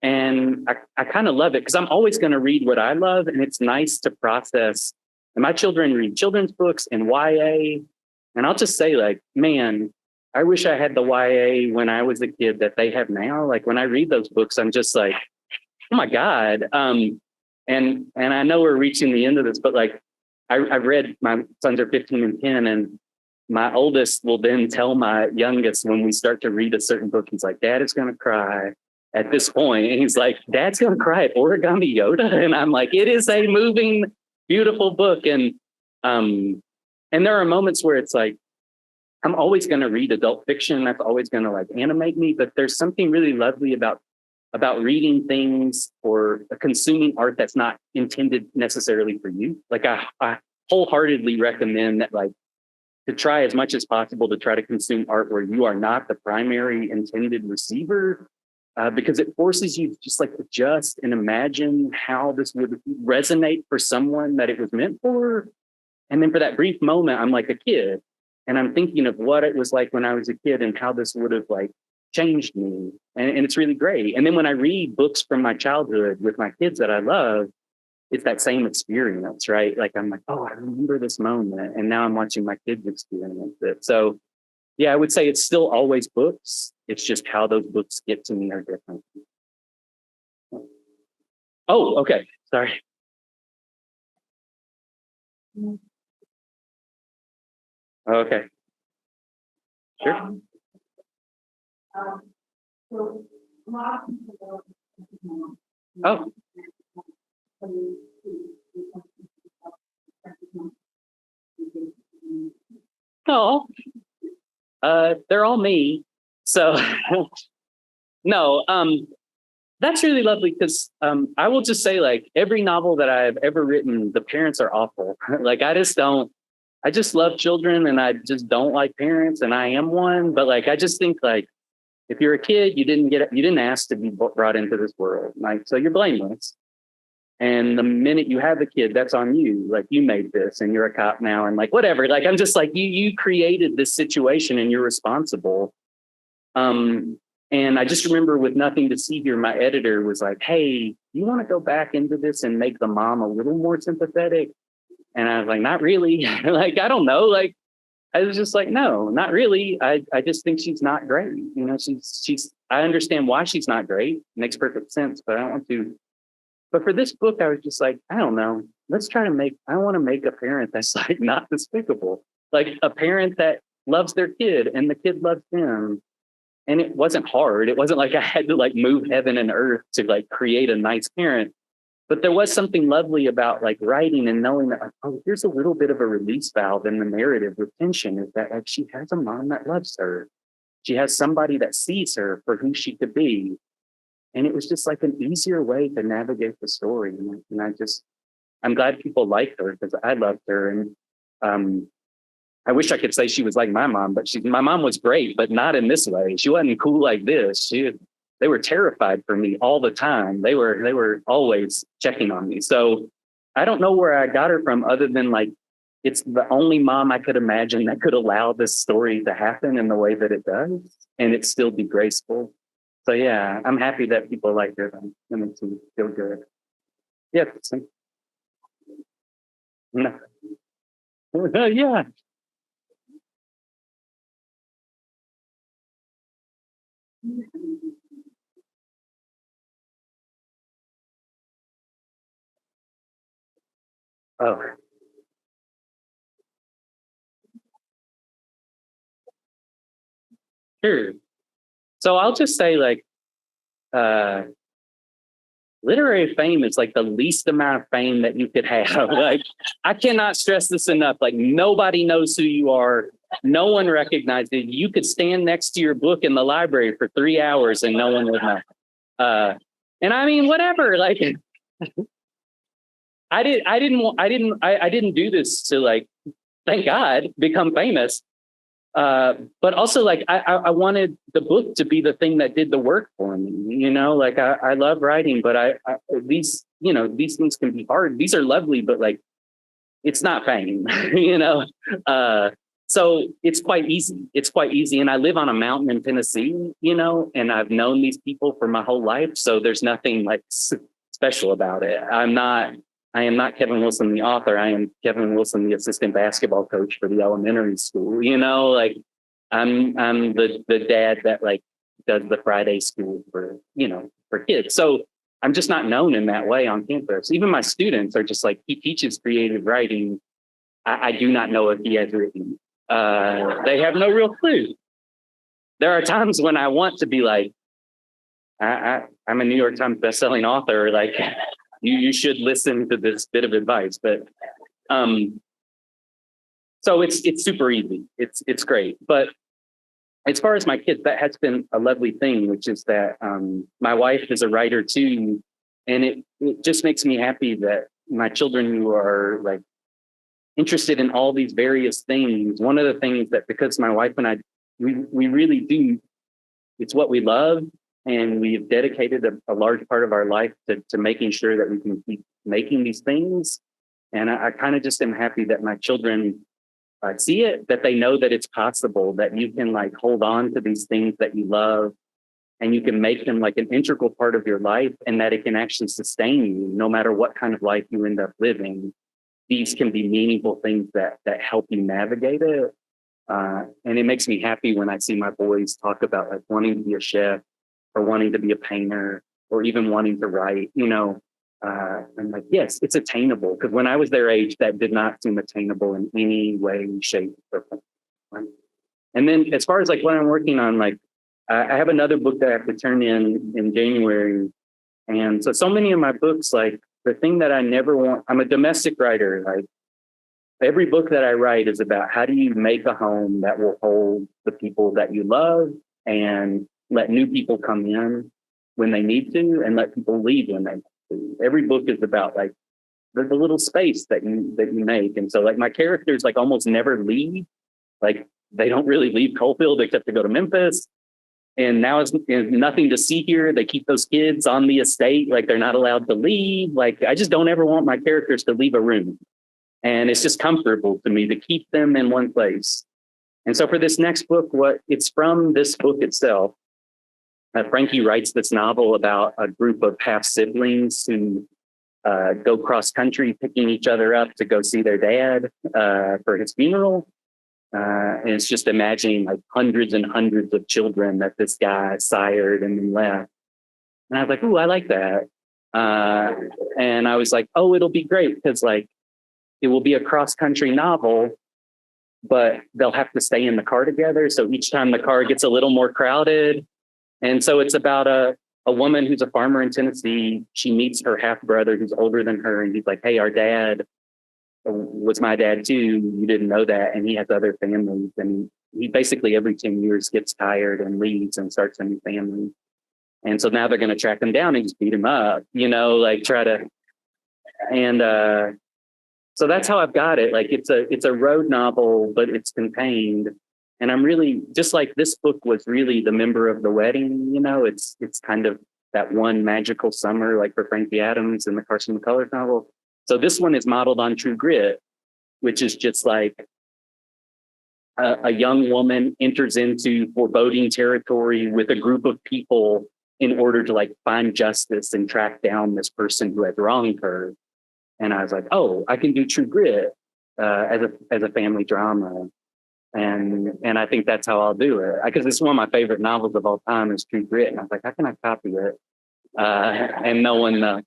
And I kind of love it because I'm always going to read what I love. And it's nice to process. And my children read children's books and YA. And I'll just say like, man, I wish I had the YA when I was a kid that they have now. Like when I read those books, I'm just like, oh my God. And I know we're reaching the end of this, but like I've read, my sons are 15 and 10, and my oldest will then tell my youngest when we start to read a certain book, he's like, Dad is going to cry at this point. And he's like, Dad's going to cry at Origami Yoda. And I'm like, it is a moving, beautiful book. And there are moments where it's like, I'm always going to read adult fiction. That's always going to like animate me. But there's something really lovely about reading things or consuming art that's not intended necessarily for you. Like I wholeheartedly recommend that, like, to try as much as possible to try to consume art where you are not the primary intended receiver, because it forces you to just like adjust and imagine how this would resonate for someone that it was meant for. And then for that brief moment, I'm like a kid and I'm thinking of what it was like when I was a kid and how this would have like changed me. And it's really great. And then when I read books from my childhood with my kids that I love, it's that same experience, right? Like I'm like, oh, I remember this moment. And now I'm watching my kids experience it. So yeah, I would say it's still always books. It's just how those books get to me are different. Oh, okay. Sorry. Okay. Sure. So a lot of people don't Oh, no. They're all me. So no, that's really lovely because I will just say, like, every novel that I've ever written, the parents are awful. Like I just love children and I just don't like parents, and I am one. But like I just think, like, if you're a kid, you didn't ask to be brought into this world. Like, so you're blameless. And the minute you have a kid, that's on you. Like, you made this and you're a cop now and like whatever. Like, I'm just like, you created this situation and you're responsible. And I just remember with Nothing to See Here, my editor was like, hey, you want to go back into this and make the mom a little more sympathetic? And I was like, not really. Like, I don't know. Like, I was just like, no, not really. I just think she's not great. You know, I understand why she's not great. Makes perfect sense, but I don't want to. But for this book, I was just like, I don't know. I want to make a parent that's like not despicable. Like a parent that loves their kid and the kid loves them. And it wasn't hard. It wasn't like I had to like move heaven and earth to like create a nice parent. But there was something lovely about like writing and knowing that, like, oh, here's a little bit of a release valve in the narrative with tension, is that like she has a mom that loves her. She has somebody that sees her for who she could be. And it was just like an easier way to navigate the story. And I'm glad people like her because I loved her. And I wish I could say she was like my mom, but my mom was great, but not in this way. She wasn't cool like this. They were terrified for me all the time. They were always checking on me. So I don't know where I got her from other than like, it's the only mom I could imagine that could allow this story to happen in the way that it does and it still be graceful. So yeah, I'm happy that people like her. That makes me feel good. Yeah. No. Yeah. Oh, sure. So I'll just say, like, uh, literary fame is like the least amount of fame that you could have. Like, I cannot stress this enough. Like, nobody knows who you are. No one recognizes it. You could stand next to your book in the library for 3 hours and no one would know. And I mean, whatever. Like, I didn't do this to, like, thank God, become famous. But also, like, I wanted the book to be the thing that did the work for me, you know, like I love writing, but these things can be hard. These are lovely, but like, it's not fame, you know? So it's quite easy. It's quite easy. And I live on a mountain in Tennessee, you know, and I've known these people for my whole life. So there's nothing like special about it. I am not Kevin Wilson, the author. I am Kevin Wilson, the assistant basketball coach for the elementary school. You know, like I'm the dad that like does the Friday school for kids. So I'm just not known in that way on campus. Even my students are just like, he teaches creative writing. I do not know if he has written they have no real clue. There are times when I want to be like, I'm a New York Times bestselling author. Like, you should listen to this bit of advice. But so it's super easy. It's great. But as far as my kids, that has been a lovely thing, which is that my wife is a writer too, and it just makes me happy that my children who are like interested in all these various things. One of the things that, because my wife and I, we really do, it's what we love, and we've dedicated a large part of our life to making sure that we can keep making these things. And I kind of just am happy that my children see it, that they know that it's possible, that you can like hold on to these things that you love and you can make them like an integral part of your life, and that it can actually sustain you no matter what kind of life you end up living. These can be meaningful things that help you navigate it. And it makes me happy when I see my boys talk about like wanting to be a chef or wanting to be a painter or even wanting to write, you know. I'm like, yes, it's attainable. Because when I was their age, that did not seem attainable in any way, shape, or form. And then as far as like what I'm working on, like I have another book that I have to turn in January. And so many of my books, like the thing that I never want, I'm a domestic writer. Like every book that I write is about how do you make a home that will hold the people that you love and let new people come in when they need to and let people leave when they need to. Every book is about like the little space that you make. And so like my characters like almost never leave. Like they don't really leave Coalfield except to go to Memphis. And now it's nothing to see here. They keep those kids on the estate. Like they're not allowed to leave. Like I just don't ever want my characters to leave a room. And it's just comfortable to me to keep them in one place. And so for this next book, it's from this book itself. Frankie writes this novel about a group of half siblings who go cross country, picking each other up to go see their dad for his funeral. And it's just imagining like hundreds and hundreds of children that this guy sired and then left. And I was like, ooh, I like that. And I was like, oh, it'll be great because like it will be a cross country novel, but they'll have to stay in the car together. So each time the car gets a little more crowded. And so it's about a woman who's a farmer in Tennessee. She meets her half brother who's older than her. And he's like, hey, our dad was my dad too. You didn't know that. And he has other families. And he basically every 10 years gets tired and leaves and starts a new family. And so now they're going to track him down and just beat him up, you know, like try to. And so that's how I've got it. Like it's a road novel, but it's contained. And I'm really, just like this book was really the member of the wedding, you know, it's kind of that one magical summer, like for Frankie Adams and the Carson McCullers novel. So this one is modeled on True Grit, which is just like a young woman enters into foreboding territory with a group of people in order to like find justice and track down this person who had wronged her. And I was like, oh, I can do True Grit as a family drama. And I think that's how I'll do it. Because it's one of my favorite novels of all time is True Grit. And I was like, how can I copy it? And no one,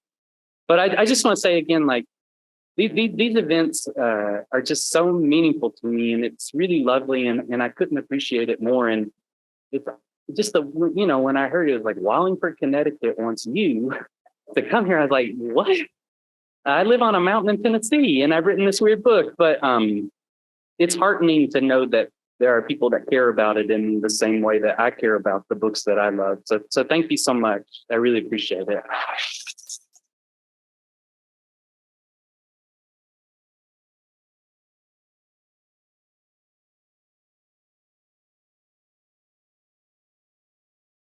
but I just want to say again, like these events are just so meaningful to me, and it's really lovely, and I couldn't appreciate it more. And it's just when I heard it was like Wallingford, Connecticut wants you to come here, I was like, what? I live on a mountain in Tennessee, and I've written this weird book, but it's heartening to know that there are people that care about it in the same way that I care about the books that I love. So thank you so much. I really appreciate it.